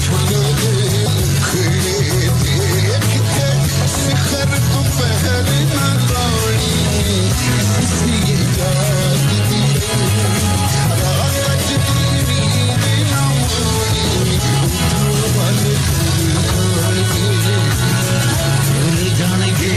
फुल जे मुखड़े ते किथे शिखर तू पहर न लाणी सिए जागदी रात तेरी ना मोड़ी उठवल जानेंगे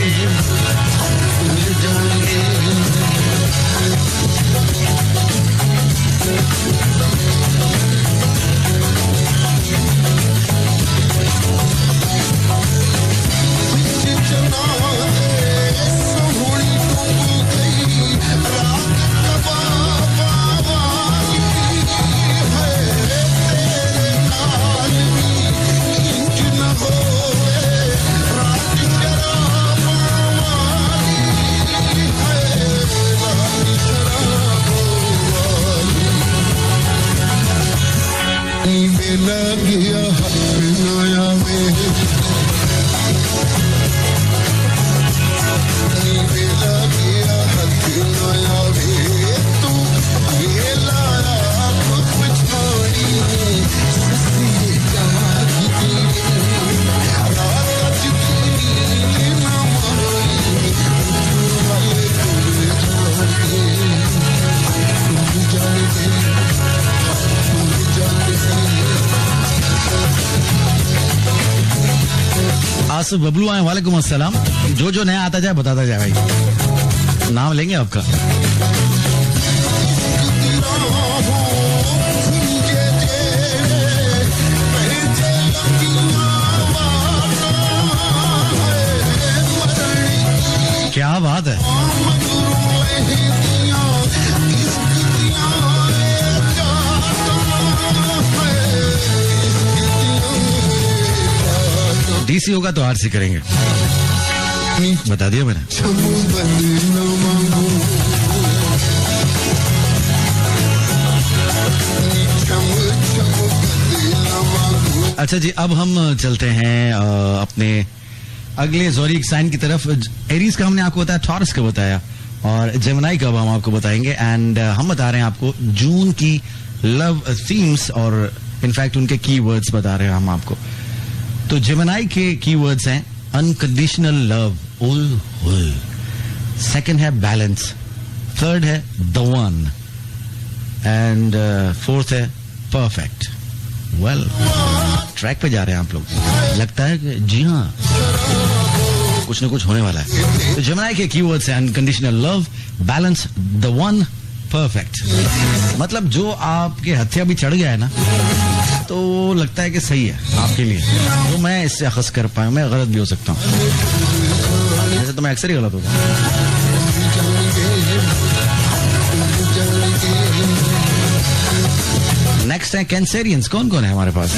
आसिफ बबलू आए, वालेकुम अस्सलाम। जो नया आता जाए बताता जाए भाई, नाम लेंगे आपका। क्या बात है। डीसी होगा तो आरसी करेंगे, बता दिया मैंने। अच्छा जी, अब हम चलते हैं अपने अगले ज़ोडिएक साइन की तरफ। एरीज का हमने आपको बताया, टॉरस का बताया, और जेमिनी का हम आपको बताएंगे। एंड हम बता रहे हैं आपको जून की लव थीम्स और इनफैक्ट उनके कीवर्ड्स बता रहे हैं हम आपको। तो जेमिनी के कीवर्ड्स हैं अनकंडीशनल लव, सेकंड है बैलेंस, थर्ड है द वन, एंड फोर्थ है परफेक्ट। वेल, ट्रैक पे जा रहे हैं आप लोग, लगता है कि जी हाँ कुछ ना कुछ होने वाला है। तो जेमिनी के कीवर्ड्स हैं unconditional love, balance, the one, perfect. मतलब जो आपके हथिया भी चढ़ गया है ना, तो लगता है कि सही है आपके लिए। तो मैं इससे अखज़ कर पाऊँ, मैं गलत भी हो सकता हूँ, ऐसे तो मैं अक्सर ही गलत होता हूँ। नेक्स्ट है कैंसेरियंस। कौन कौन है हमारे पास?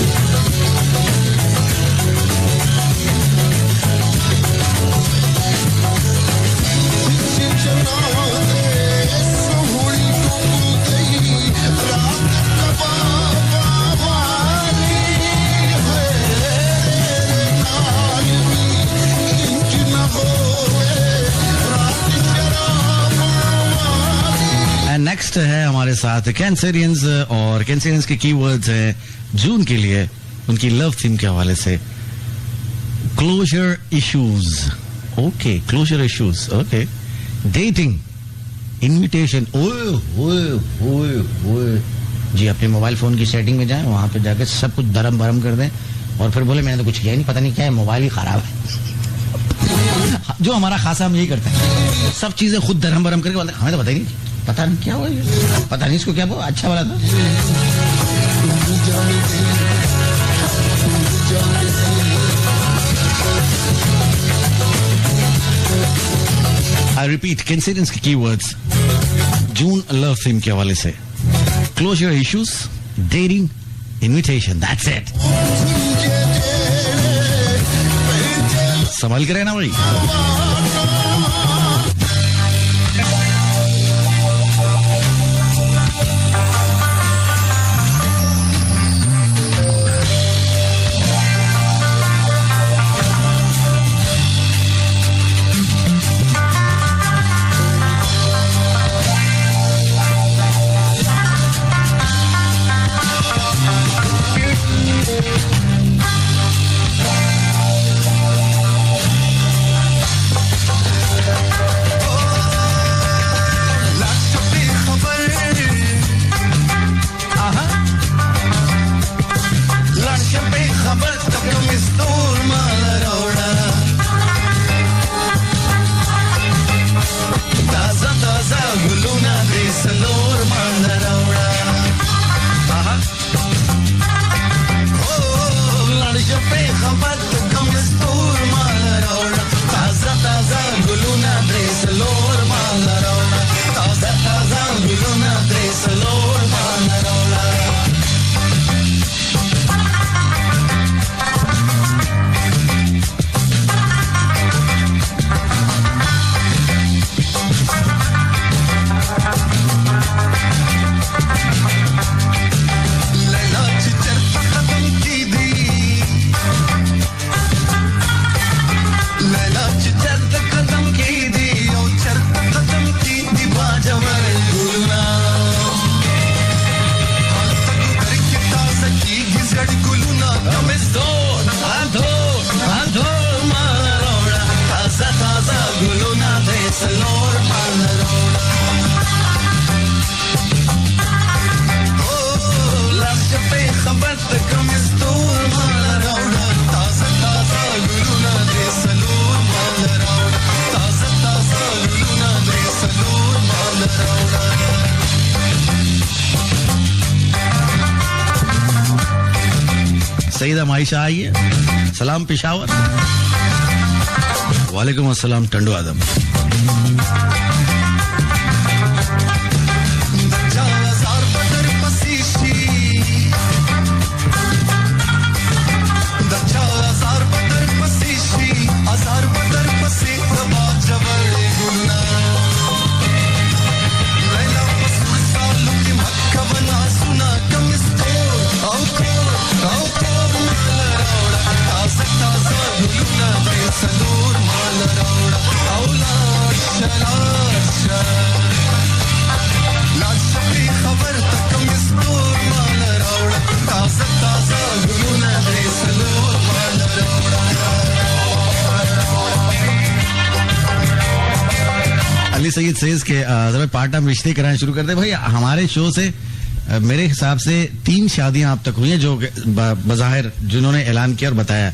नेक्स्ट है हमारे साथ कैंसेरियंस, और कैंसेरियंस के कीवर्ड्स हैं जून के लिए उनकी लव थीम के हवाले से closure issues. Okay, closure issues, okay. Dating, invitation. ओए जी, अपने मोबाइल फोन की सेटिंग में जाएं, वहां पे जाकर सब कुछ धर्म भरम कर दें और फिर बोले मैंने तो कुछ किया नहीं, पता नहीं क्या है, मोबाइल ही खराब है। जो हमारा खासा हम यही करते हैं, सब चीजें खुद धर्म भरम करके बोलते हैं हमें तो पता ही नहीं, पता नहीं क्या हुआ, पता नहीं इसको क्या हुआ, अच्छा वाला था। आई रिपीट, कैंसेरियंस के कीवर्ड्स जून लव थीम के हवाले से closure issues, dating, invitation, that's it. संभाल के रहना भाई। दे सलोर मालरोड़ा ओ लफ्ज पे खबर तक मिस्तूर मालरोड़ा ताजा ताजा गुलुना दे सलोर मालरोड़ा ताजा ताजा गुलुना दे सलोर मालरोड़ा सईदा माइशा आई है सलाम पेशावर वालेकुम अस्सलाम टंडू आदम सलूर माल रौड़ा औलाद शलाशा लाशपी खबर तक मिस्तूर माल रौड़ा ताजा ताजा गुलुना दे सलूर माल रौड़ा अली सईद सेज के जरा पार्ट टाइम रिश्ते कराना शुरू कर दे भाई हमारे शो से मेरे हिसाब से 3 शादियां अब तक हुई हैं जो बज़ाहिर जिन्होंने ऐलान किया और बताया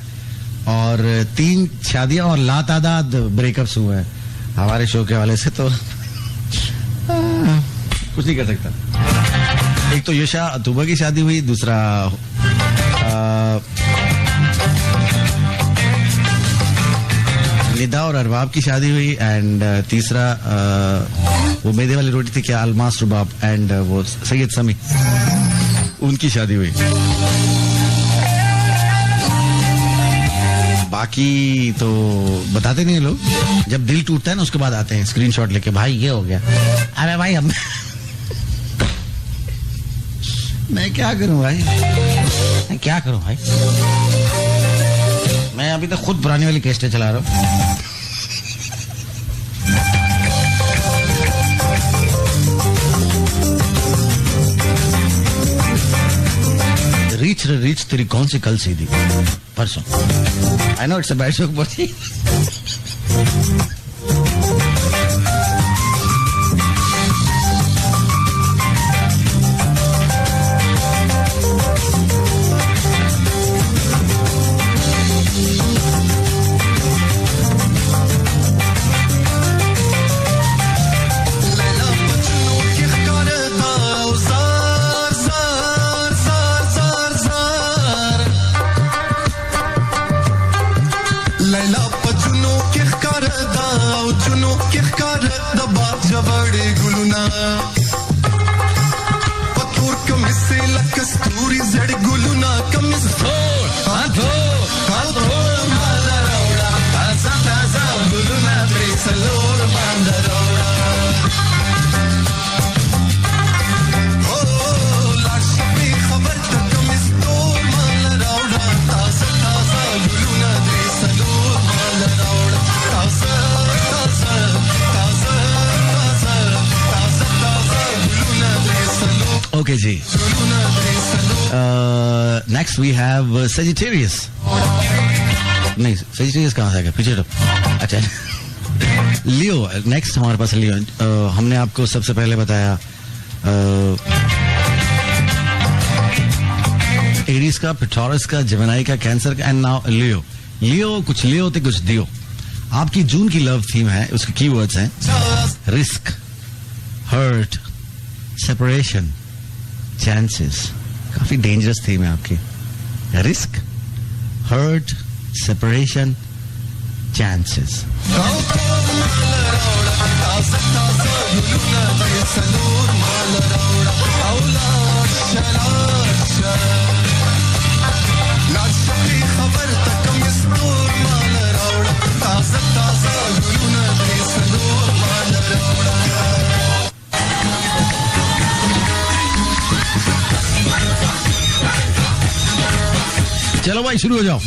और 3 शादियां और लातादाद ब्रेकअप्स हुए हैं हमारे शो के हवाले से तो कुछ नहीं कर सकता एक तो यशा तुबा की शादी हुई दूसरा निदा और अरबाब की शादी हुई एंड तीसरा वो मेदे वाली रोटी थी क्या अलमास रुबाब एंड वो सैयद समी उनकी शादी हुई बाकी तो बताते नहीं लोग जब दिल टूटता है ना उसके बाद आते हैं स्क्रीनशॉट लेके भाई ये हो गया अरे भाई हम मैं क्या करूं भाई मैं अभी तक खुद पुरानी वाली कैसेटें चला रहा हूं रीच तेरी कौन सी कल सी थी परसों I know it's a bad joke but okay जी नेक्स्ट वी हैव सेजिटेरियस नहीं सेजिटेरियस कहाँ से आ गया पीछे अच्छा लियो नेक्स्ट हमारे पास लियो हमने आपको सबसे पहले बताया एरीज का पिटोरस का जेमिनी का कैंसर का एंड नाउ लियो कुछ लियो होते कुछ दियो आपकी जून की लव थीम है उसके कीवर्ड्स हैं रिस्क हर्ट सेपरेशन चांसेस काफी डेंजरस थीम है आपकी रिस्क हर्ट सेपरेशन चांसेस चलो भाई शुरू हो जाओ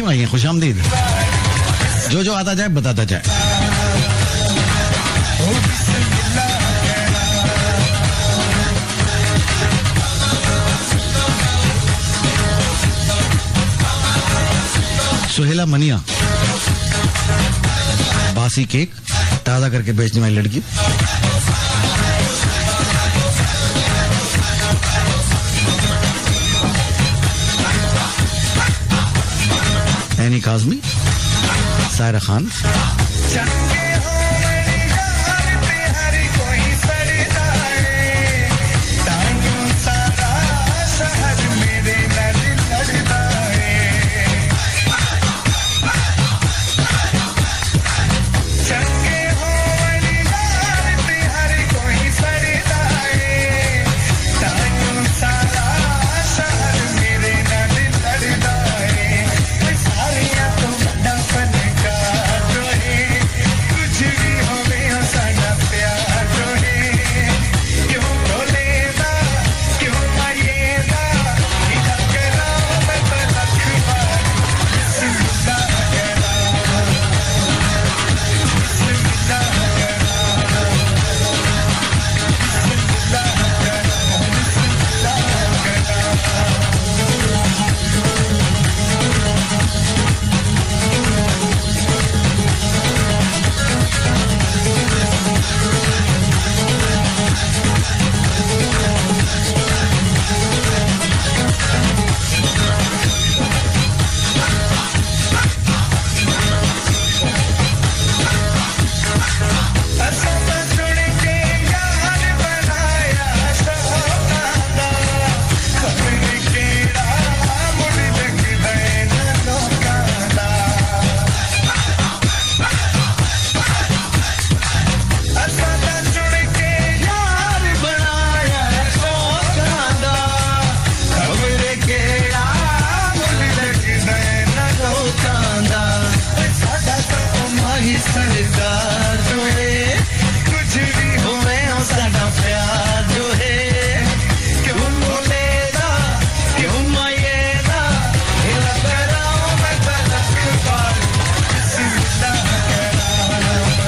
क्यों आई हैं? खुशामदीद। जो आता जाए बताता जाए। सुहेला मनिया, बासी केक ताजा करके बेचने वाली लड़की। एनी काज़मी, सायरा खान।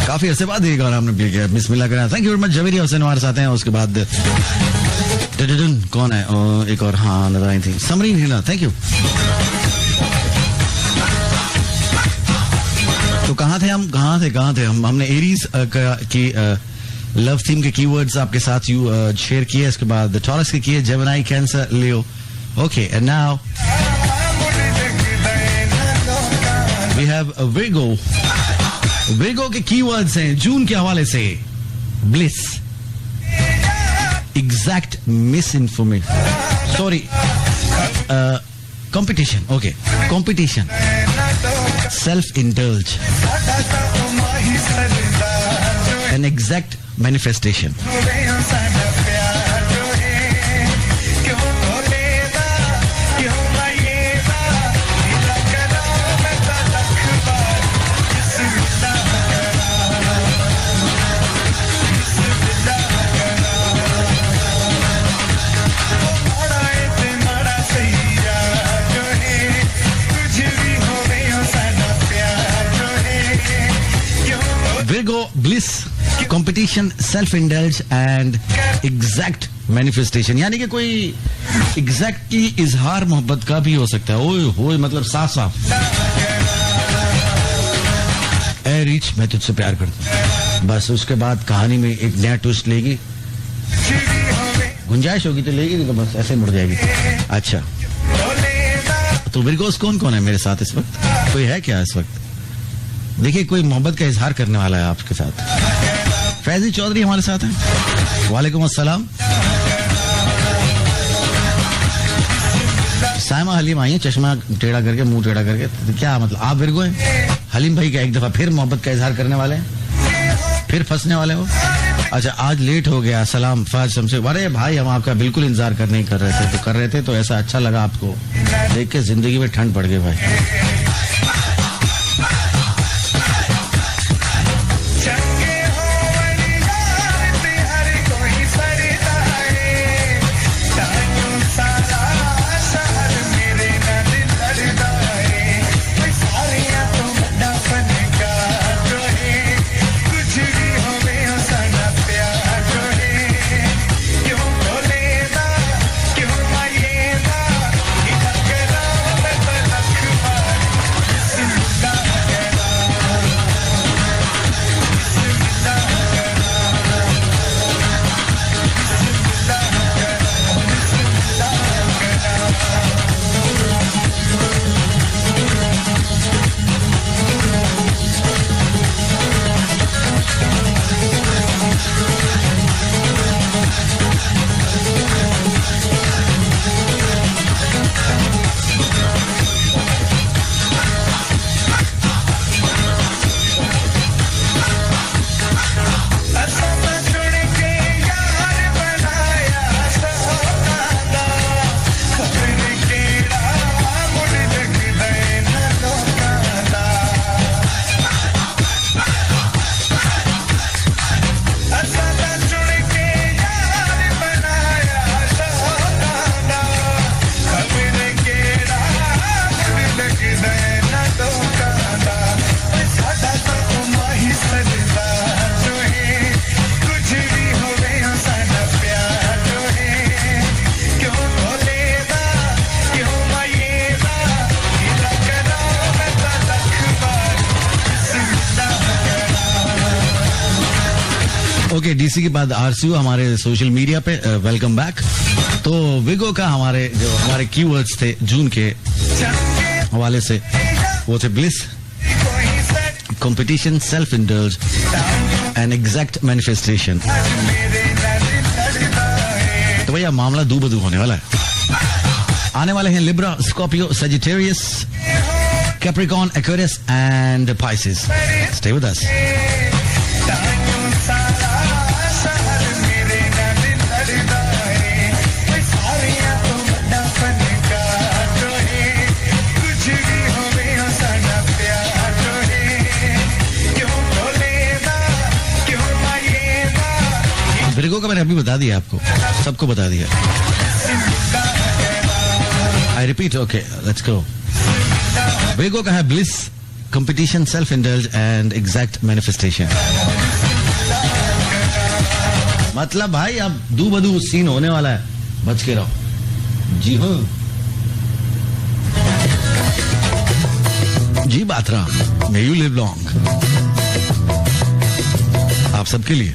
काफी अरसे बाद ये गाना आपने प्ले किया, बिस्मिल्लाह करना। Thank you very much. Javeri Hussain हमारे साथ हैं। उसके बाद कौन है? एक और, हाँ नजर आई थी, समरीन हिना। Thank you. तो कहाँ थे हम? हमने एरीज की लव थीम के कीवर्ड्स आपके साथ शेयर किए। इसके बाद टॉरस के किए, Gemini, Cancer, Leo. Okay, and now we have Virgo. Virgo के कीवर्ड्स हैं जून के हवाले से bliss, exact misinformation, sorry competition, okay competition, self indulge, an exact manifestation. Virgo, bliss, competition, self-indulge and exact manifestation। यानी कि कोई एग्जैक्टली इजहार मोहब्बत का भी हो सकता है। ओए होए, मतलब साफ साफ, ए रिच मैं तुझसे प्यार करता हूँ। बस उसके बाद कहानी में एक नया ट्विस्ट लेगी, गुंजाइश होगी तो लेगी, नहीं तो बस ऐसे मुड़ जाएगी। अच्छा, तो विर्गोस कौन कौन है मेरे साथ इस वक्त? कोई है क्या इस वक्त? देखिए, कोई मोहब्बत का इजहार करने वाला है आपके साथ। फैजी चौधरी हमारे साथ हैं। वालेकुम अस्सलाम। साइमा हलीम आई है, चश्मा टेढ़ा करके, मुंह टेढ़ा करके। तो क्या मतलब आप विर्गो हैं? हलीम भाई का एक दफा फिर मोहब्बत का इजहार करने वाले हैं, फिर फंसने वाले हो। अच्छा, आज लेट हो गया। सलाम फाज शमसे। अरे भाई, हम आपका बिल्कुल इंतजार करने कर रहे थे, तो ऐसा अच्छा लगा आपको देख के, जिंदगी में ठंड पड़ गई भाई। डीसी के बाद आरसीयू हमारे सोशल मीडिया पे वेलकम बैक। तो विगो का हमारे कीवर्ड्स थे जून के हवाले से, वो थे bliss, competition, self indulge and exact manifestation. तो भैया मामला दू बदू होने वाला है। आने वाले हैं Libra, Scorpio, Sagittarius, Capricorn, Aquarius and Pisces. Stay with us. Virgo का मैंने अभी बता दिया आपको, सबको बता दिया। I repeat, okay let's go. Virgo का है bliss, competition, self indulge and exact manifestation. मतलब भाई अब दू बदू सीन होने वाला है, बच के रहो। जी हाँ जी बात रहा, मे यू लिव लॉन्ग, आप सबके लिए।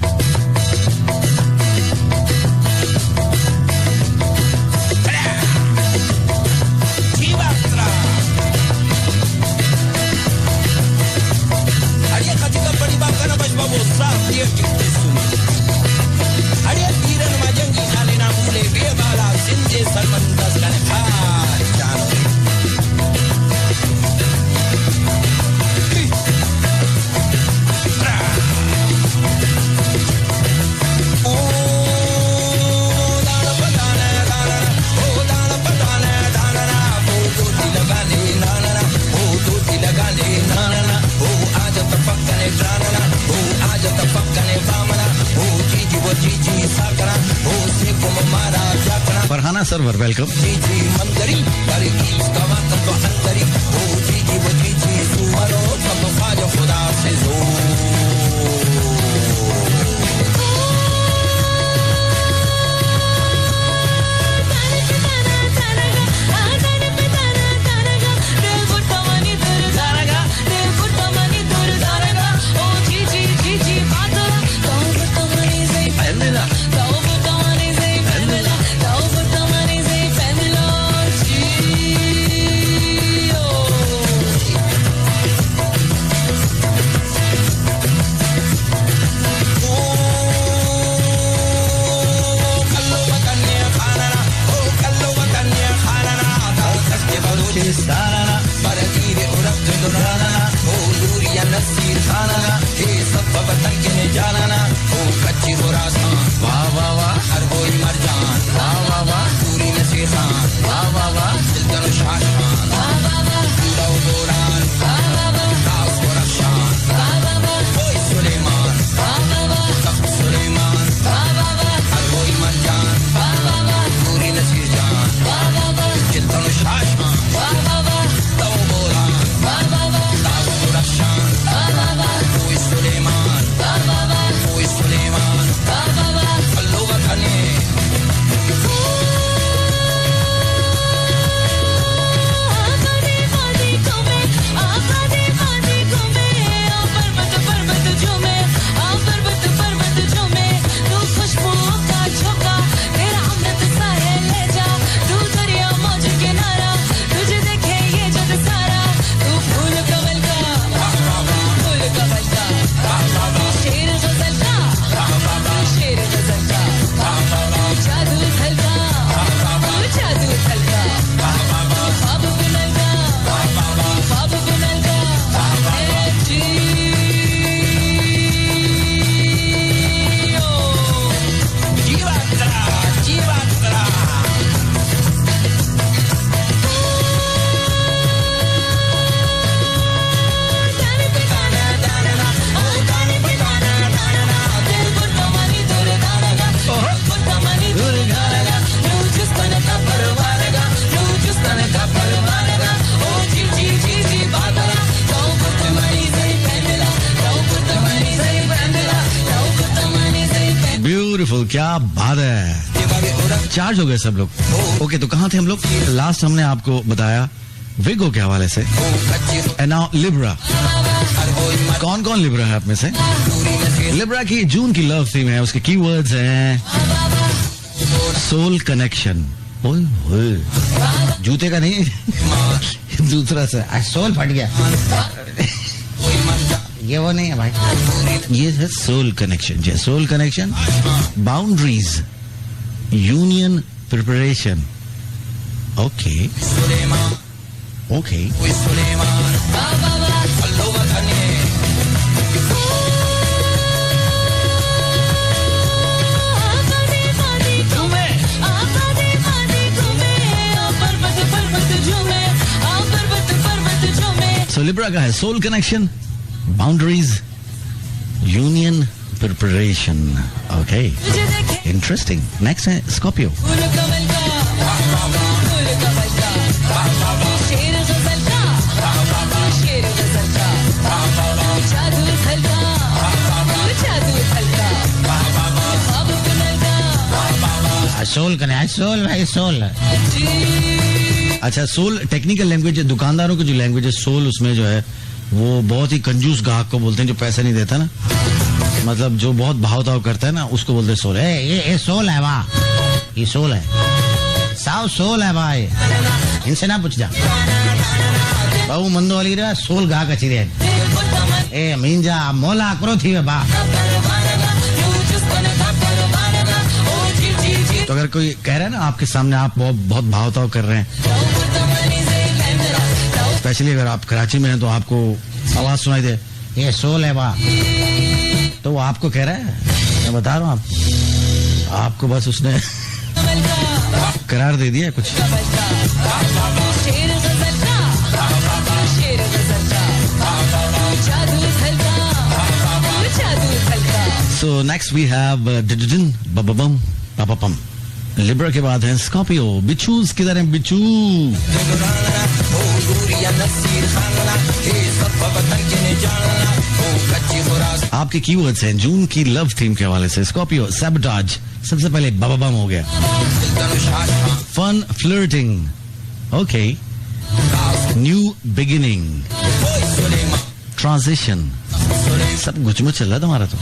फरहाना सरवर वेलकम। क्या बात है, चार्ज हो गए सब लोग। ओके तो कहाँ थे हम लोग? लास्ट हमने आपको बताया विगो के हवाले से। And now Libra. कौन कौन लिब्रा है आप में से? लिब्रा की जून की लव थीम है, उसके कीवर्ड्स हैं सोल कनेक्शन। ओए जूते का नहीं दूसरा सा सोल फट गया ये वो नहीं है भाई, ये है soul connection. Soul connection, boundaries, union, preparation. Okay okay so Libra का है soul connection, boundaries, union, preparation. Okay interesting. Next है स्कॉर्पियो। सोल कनेक्ट, सोल भाई सोल। अच्छा सोल टेक्निकल लैंग्वेज है, दुकानदारों की जो लैंग्वेज है सोल, उसमें जो है वो बहुत ही कंजूस ग्राहक को बोलते हैं जो पैसा नहीं देता ना, मतलब जो बहुत भाव ताव करता है ना, उसको बोलते हैं सोल। ये सोल है वाह, ये सोल है, साव सोल है भाई, इनसे ना पूछ जा बाबू मंदो वाली रे सोल ग्राहक अच्छी रे ए मींजा मोला करो थी बा। तो अगर कोई कह रहा है ना आपके सामने, आप बहुत भाव ताव कर रहे हैं, स्पेशली अगर आप कराची में हैं तो आपको आवाज सुनाई दे ये सोल है वाह, तो वो आपको कह रहा है, मैं बता रहा हूँ आपको बस उसने करार दे दिया कुछ। सो नेक्स्ट वी हैव बबम पापम। लिब्रा के बाद है स्कॉर्पियो। बिच्छूज किधर है बिच्छू? आपके कीवर्ड्स हैं जून की लव थीम के हवाले से। स्कॉर्पियो सैबोटाज, सबसे पहले बबम हो गया। Fun flirting, okay. New beginning, transition, सब गुचमुच चल रहा है तुम्हारा तो।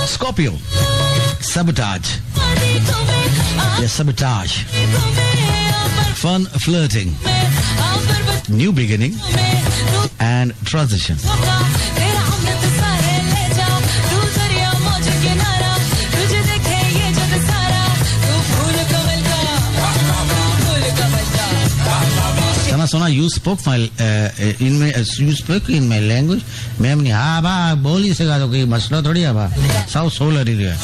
Scorpio, sabotage, yes, sabotage, fun flirting, new beginning, and transition. Sona, you spoke in my language. Ma'am नहीं हाँ बा बोल ही सका तो कोई मसला थोड़ी है बा, सब सोल हरी है।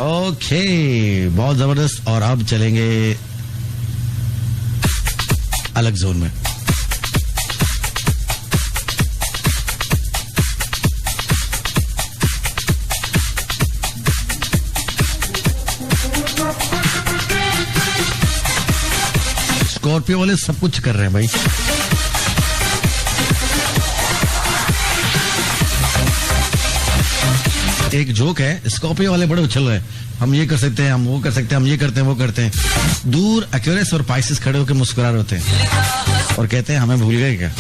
ओके बहुत जबरदस्त। और अब चलेंगे अलग जोन में। स्कॉर्पियो वाले सब कुछ कर रहे हैं भाई। एक जोक है, स्कॉर्पियो वाले बड़े उछल रहे हैं, हम ये कर सकते हैं, हम वो कर सकते हैं, हम ये करते हैं, वो करते हैं। दूर एक्यूरेस और पाइसेस खड़े होकर मुस्कुरा रहे होते हैं और कहते हैं हमें भूल गए क्या।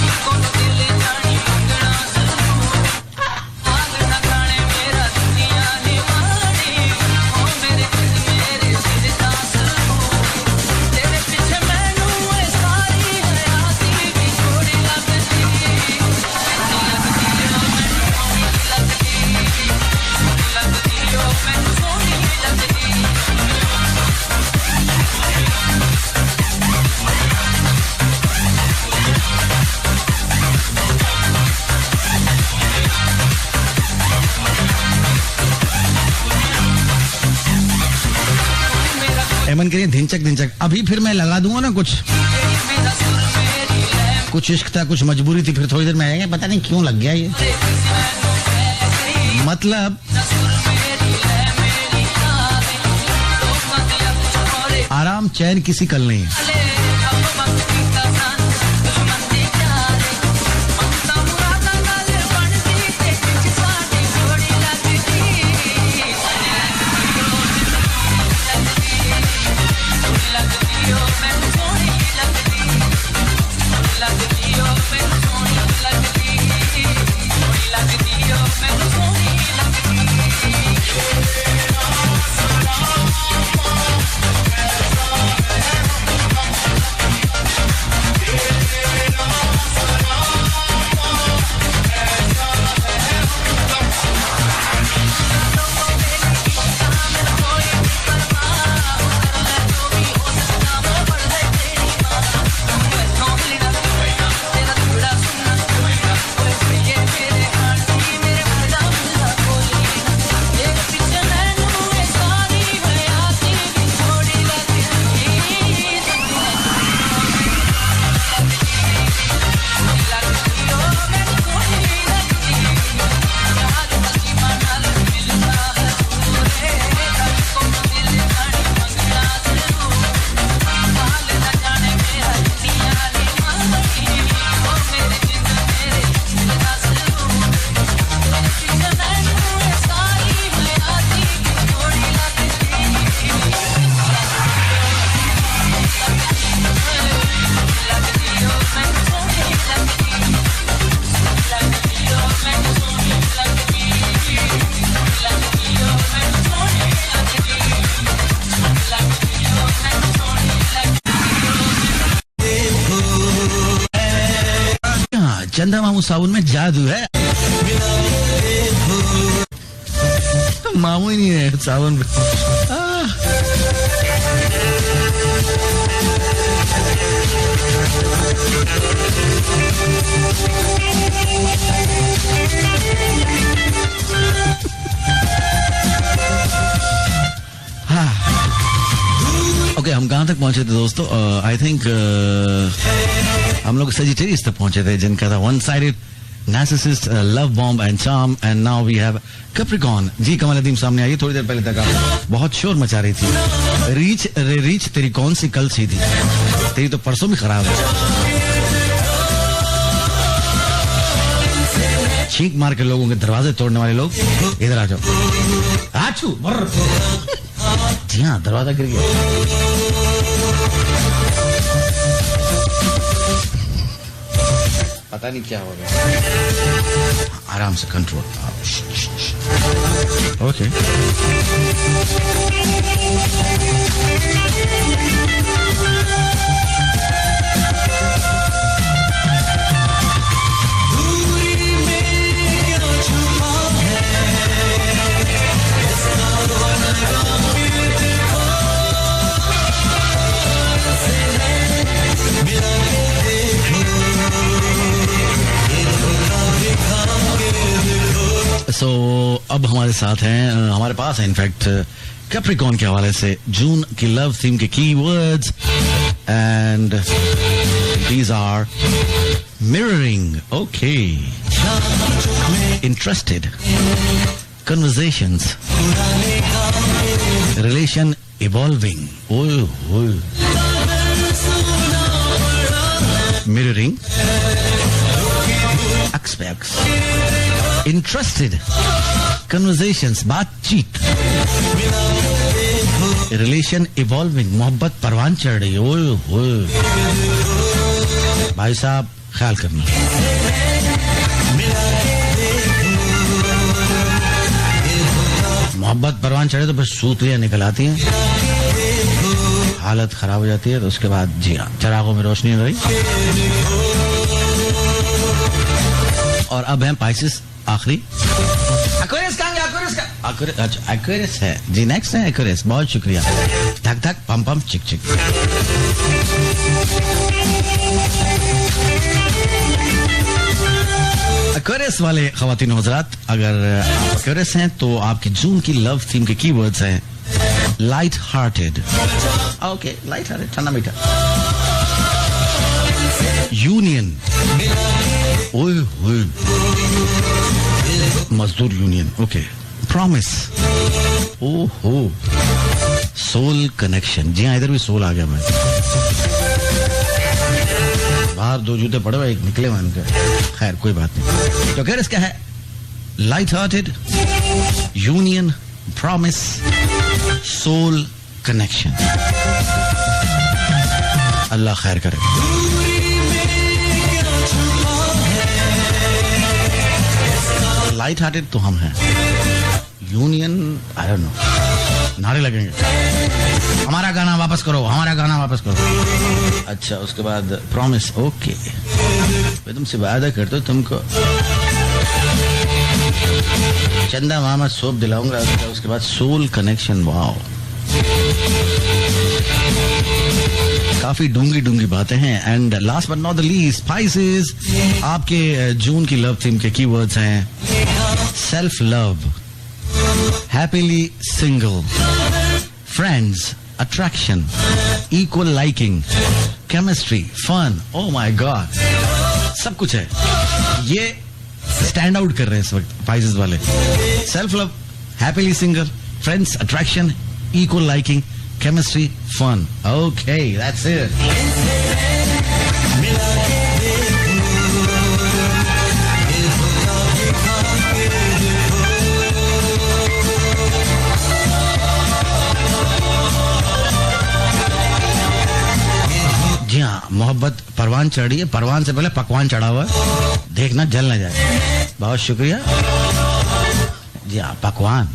मन करिए धिनचक धिनचक। अभी फिर मैं लगा दूंगा ना कुछ इश्क था, कुछ मजबूरी थी, फिर थोड़ी देर में आएंगे, पता नहीं क्यों लग गया ये। मत मतलब आराम चैन किसी कल नहीं है। चंदा मामू साबुन में जादू है। मामू ही नहीं है साबुन में। ओके, हम कहाँ तक पहुंचे थे दोस्तों? आई थिंक हम लोग सजिटेरियस तक पहुंचे थे, जिनका था one sided narcissist, love bomb and charm, and now we have Capricorn. जी कमल सामने आइए। थोड़ी देर पहले तक आप बहुत शोर मचा रही थी। रीच तेरी कौन सी कल सी थी? तेरी तो परसों भी खराब है। छींक मार के लोगों के दरवाजे तोड़ने वाले लोग इधर आ जाओ। आछू जी हाँ, दरवाजा गिर गया। पता नहीं क्या हो गया। आराम से कंट्रोल। ओके सो अब हमारे साथ हैं, हमारे पास है इनफैक्ट कैप्रिकॉर्न के हवाले से जून की लव थीम के keywords, and these are mirroring, okay, interested, conversations, relation evolving, mirroring, expects, interested, conversations, बातचीत, रिलेशन इवॉल्विंग, मोहब्बत परवान चढ़ रही है। ओए भाई साहब, ख्याल करना। मोहब्बत परवान चढ़े तो बस सूतलियां निकल आती हैं, हालत खराब हो जाती है। तो उसके बाद जी हाँ, चरागों में रोशनी रही। और अब है पाइसेस, आखिरी एक्वेरियस। कहां गया एक्वेरियस का? अच्छा एक्वेरियस है जी, नेक्स्ट है एक्वेरियस। बहुत शुक्रिया। धक धक पम पम चिक चिक। एक्वेरियस वाले खवातीन हज़रात, अगर आप एक्वेरियस हैं तो आपके जून की लव थीम के कीवर्ड्स हैं light hearted, okay, light hearted, ठंडा मीठा, यूनियन, मजदूर यूनियन, ओके. प्रॉमिस, ओहो, सोल कनेक्शन. जी हाँ, इधर भी सोल आ गया भाई. बाहर 2 जूते पड़े हुए, एक निकले हुए उनके. खैर कोई बात नहीं. तो खैर इसका है light hearted, union, promise, soul connection. Allah खैर करे. लाइट हार्टेड तो हम हैं. यूनियन आई डोंट नो, नारे लगेंगे हमारा गाना वापस करो, हमारा गाना वापस करो. अच्छा, उसके बाद प्रॉमिस, ओके, मैं तुमसे वादा करता हूँ तुमको चंदा मामा सोप दिलाऊंगा. उसके बाद सोल कनेक्शन. वाओ, काफी डूंगी बातें हैं. And last but not the least, spices. आपके जून की लव थीम के कीवर्ड्स हैं self love, happily single, friends, attraction, equal liking, chemistry, fun. Oh my God, सब कुछ है. ये स्टैंड आउट कर रहे हैं इस वक्त स्पाइसेस वाले. Self love, happily single, friends, attraction, equal liking, chemistry, fun. Okay, that's it. जी हाँ, मोहब्बत परवान चढ़ी है. परवान से पहले पकवान चढ़ा हुआ है, देखना जल न जाए. बहुत शुक्रिया. जी हाँ, पकवान.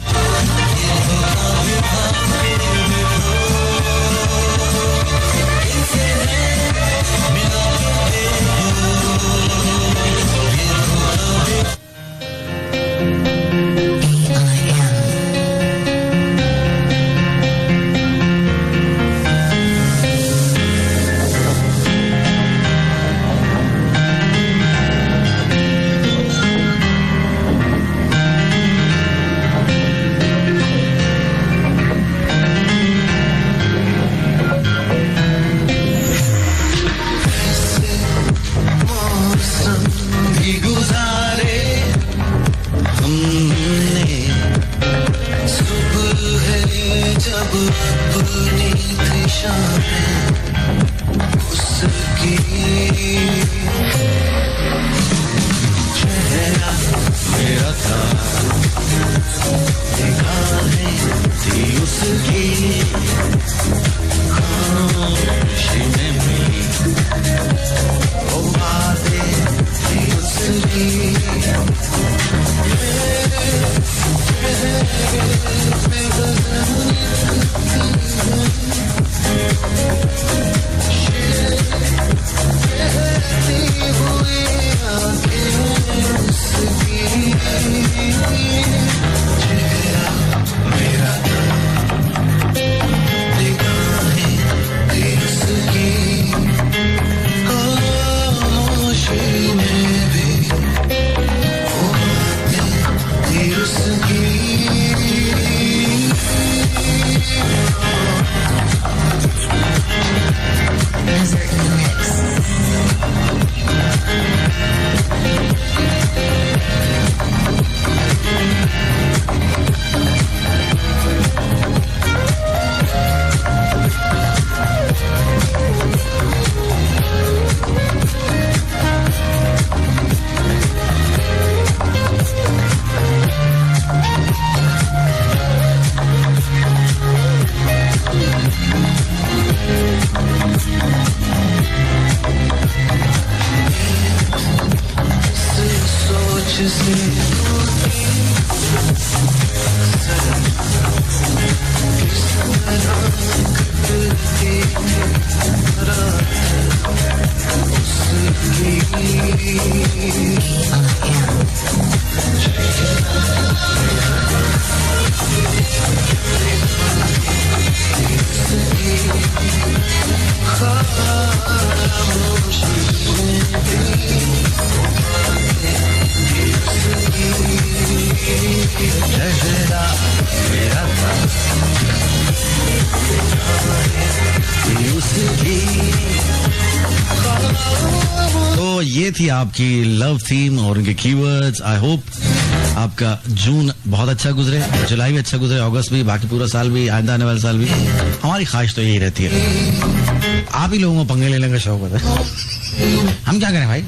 तो ये थी आपकी लव थीम और उनके कीवर्ड्स. आई होप आपका जून बहुत अच्छा गुजरे, जुलाई भी अच्छा गुजरे, अगस्त भी, बाकी पूरा साल भी, आइंदा आने वाला साल भी। हमारी ख्वाहिश तो यही रहती है। आप ही लोगों को पंगे लेने का शौक होता है, हम क्या करें भाई।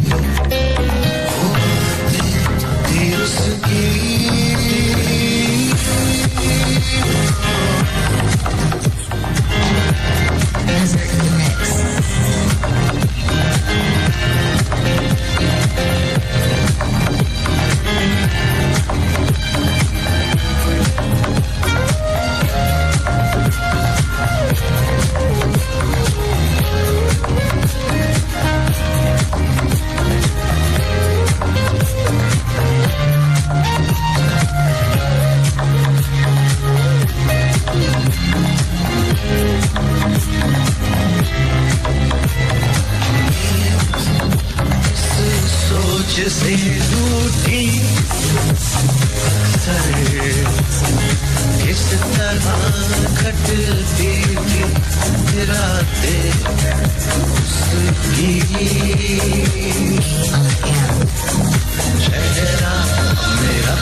से रूठी किस तरह खटती थी रातें उसकी, चेहरा मेरा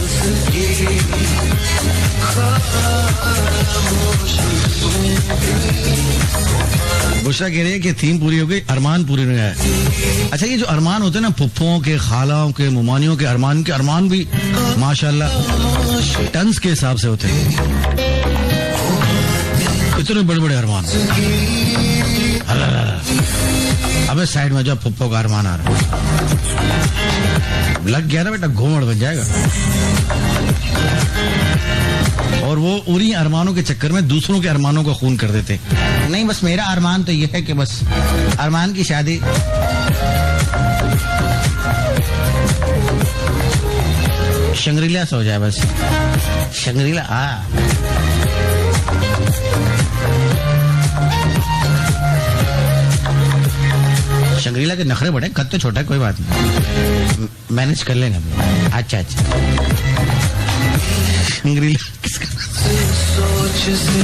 उसकी बुशरा कह रही है कि थीम पूरी हो गई, अरमान पूरी नहीं है। अच्छा, ये जो अरमान होते हैं ना, फुफ्फों के, खालाओं के, मुमानियों के अरमान भी माशाल्लाह टन्स के हिसाब से होते हैं। इतने बड़े बड़े अरमान। अबे साइड में जो फुफ्फो का अरमान आ रहा है, लग गया ना बेटा, घूमड़ बन जाएगा। और वो उन्हीं अरमानों के चक्कर में दूसरों के अरमानों को खून कर देते। नहीं, बस मेरा अरमान तो ये है कि बस अरमान की शादी शंग्रीला से हो जाए, बस शंग्रीला। शंग्रीला के नखरे बड़े, कद तो छोटा है, कोई बात नहीं, मैनेज कर लेंगे। अच्छा शंग्रीला किसका? सोच से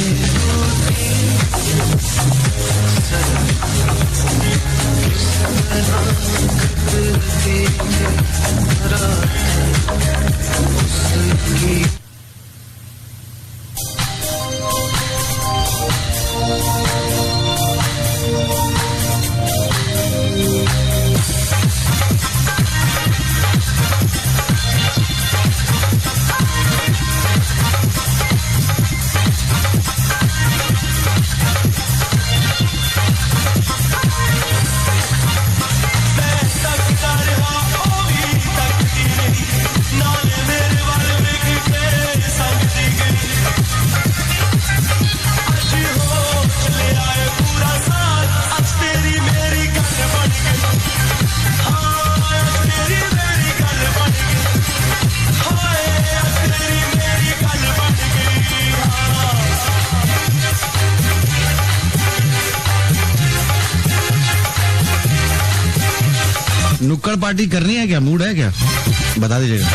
नुक्कड़ पार्टी करनी है क्या? मूड है क्या? बता दीजिएगा।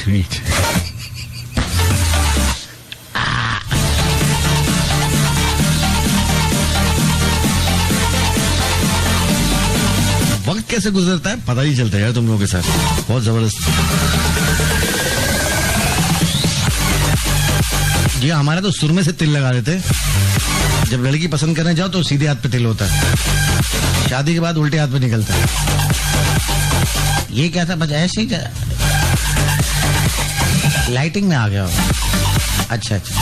reach. वक्त कैसे गुजरता है पता ही चलता है यार तुम लोगों के साथ, बहुत जबरदस्त। जी हमारे तो सुरमे से तिल लगा देते, जब लड़की पसंद करने जाओ तो सीधे हाथ पे तिल होता है, शादी के बाद उल्टे हाथ पे निकलता है। ये क्या था, बस ऐसे ही लाइटिंग में आ गया। अच्छा अच्छा,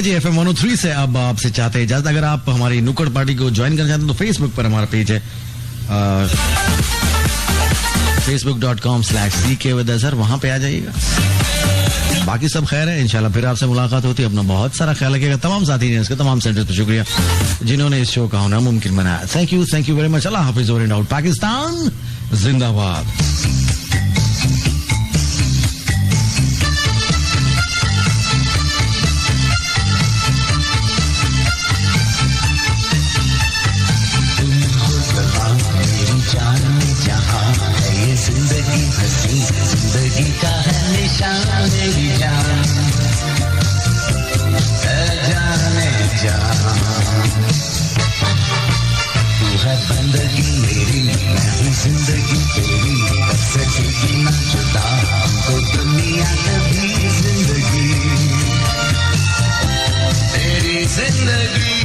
जी FM 103 से अब आपसे चाहते हैं इजाजत। अगर आप हमारी नुक्कड़ पार्टी को ज्वाइन करना चाहते हैं तो फेसबुक पर हमारा पेज है facebook.com/ckwithazhar, वहां पे आ जाइएगा। बाकी सब खैर है, इंशाल्लाह फिर आपसे मुलाकात होती है। अपना बहुत सारा ख्याल रखिएगा। तमाम साथी ने इसके तमाम सेंटर पर शुक्रिया जिन्होंने इस शो का होना मुमकिन बनाया। Thank you very much. Allah Hafiz. Over and out. Pakistan जिंदाबाद। जिंदगी तेरी सकेगी ना जुदा हमको दुनिया कभी जिंदगी तेरी जिंदगी